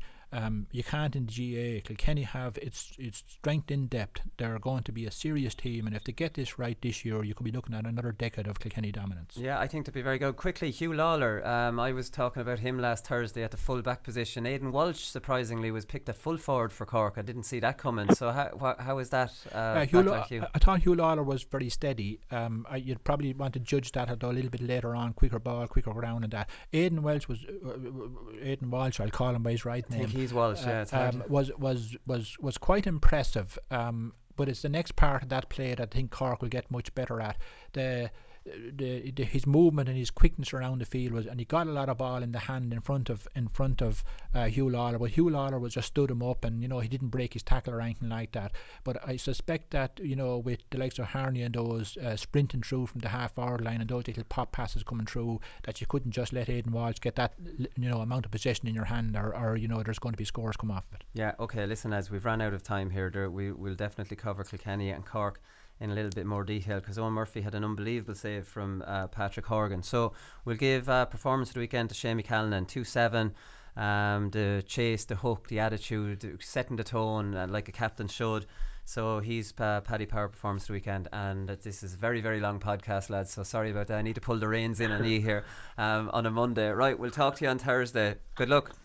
You can't in the GAA. Kilkenny have its strength in depth. They're going to be a serious team, and if they get this right this year, you could be looking at another decade of Kilkenny dominance. Yeah, I think they'd be very good. Quickly, Hugh Lawler, I was talking about him last Thursday at the full back position. Aidan Walsh, surprisingly, was picked at full forward for Cork. I didn't see that coming. So how is that? I thought Hugh Lawler was very steady. You'd probably want to judge that a little bit later on. Quicker ball, quicker ground, and that. Aidan Walsh, I'll call him by his right name. I think he's Walsh. Yeah, it's hard. Was quite impressive. But it's the next part of that play that I think Cork will get much better at. His movement and his quickness around the field and he got a lot of ball in the hand in front of Hugh Lawler, but Hugh Lawler was just stood him up, and he didn't break his tackle or anything like that. But I suspect that with the likes of Harney and those sprinting through from the half forward line and those little pop passes coming through, that you couldn't just let Aidan Walsh get that amount of possession in your hand, or there's going to be scores come off of it. Yeah, okay, listen, as we've run out of time here, we'll definitely cover Kilkenny and Cork in a little bit more detail, because Owen Murphy had an unbelievable save from Patrick Horgan. So we'll give performance of the weekend to Shane McCallanan, 2-7. The chase, the hook, the attitude, setting the tone like a captain should. So he's Paddy Power performance of the weekend, and this is a very, very long podcast, lads, so sorry about that. I need to pull the reins in on you here on a Monday. Right, we'll talk to you on Thursday. Good luck.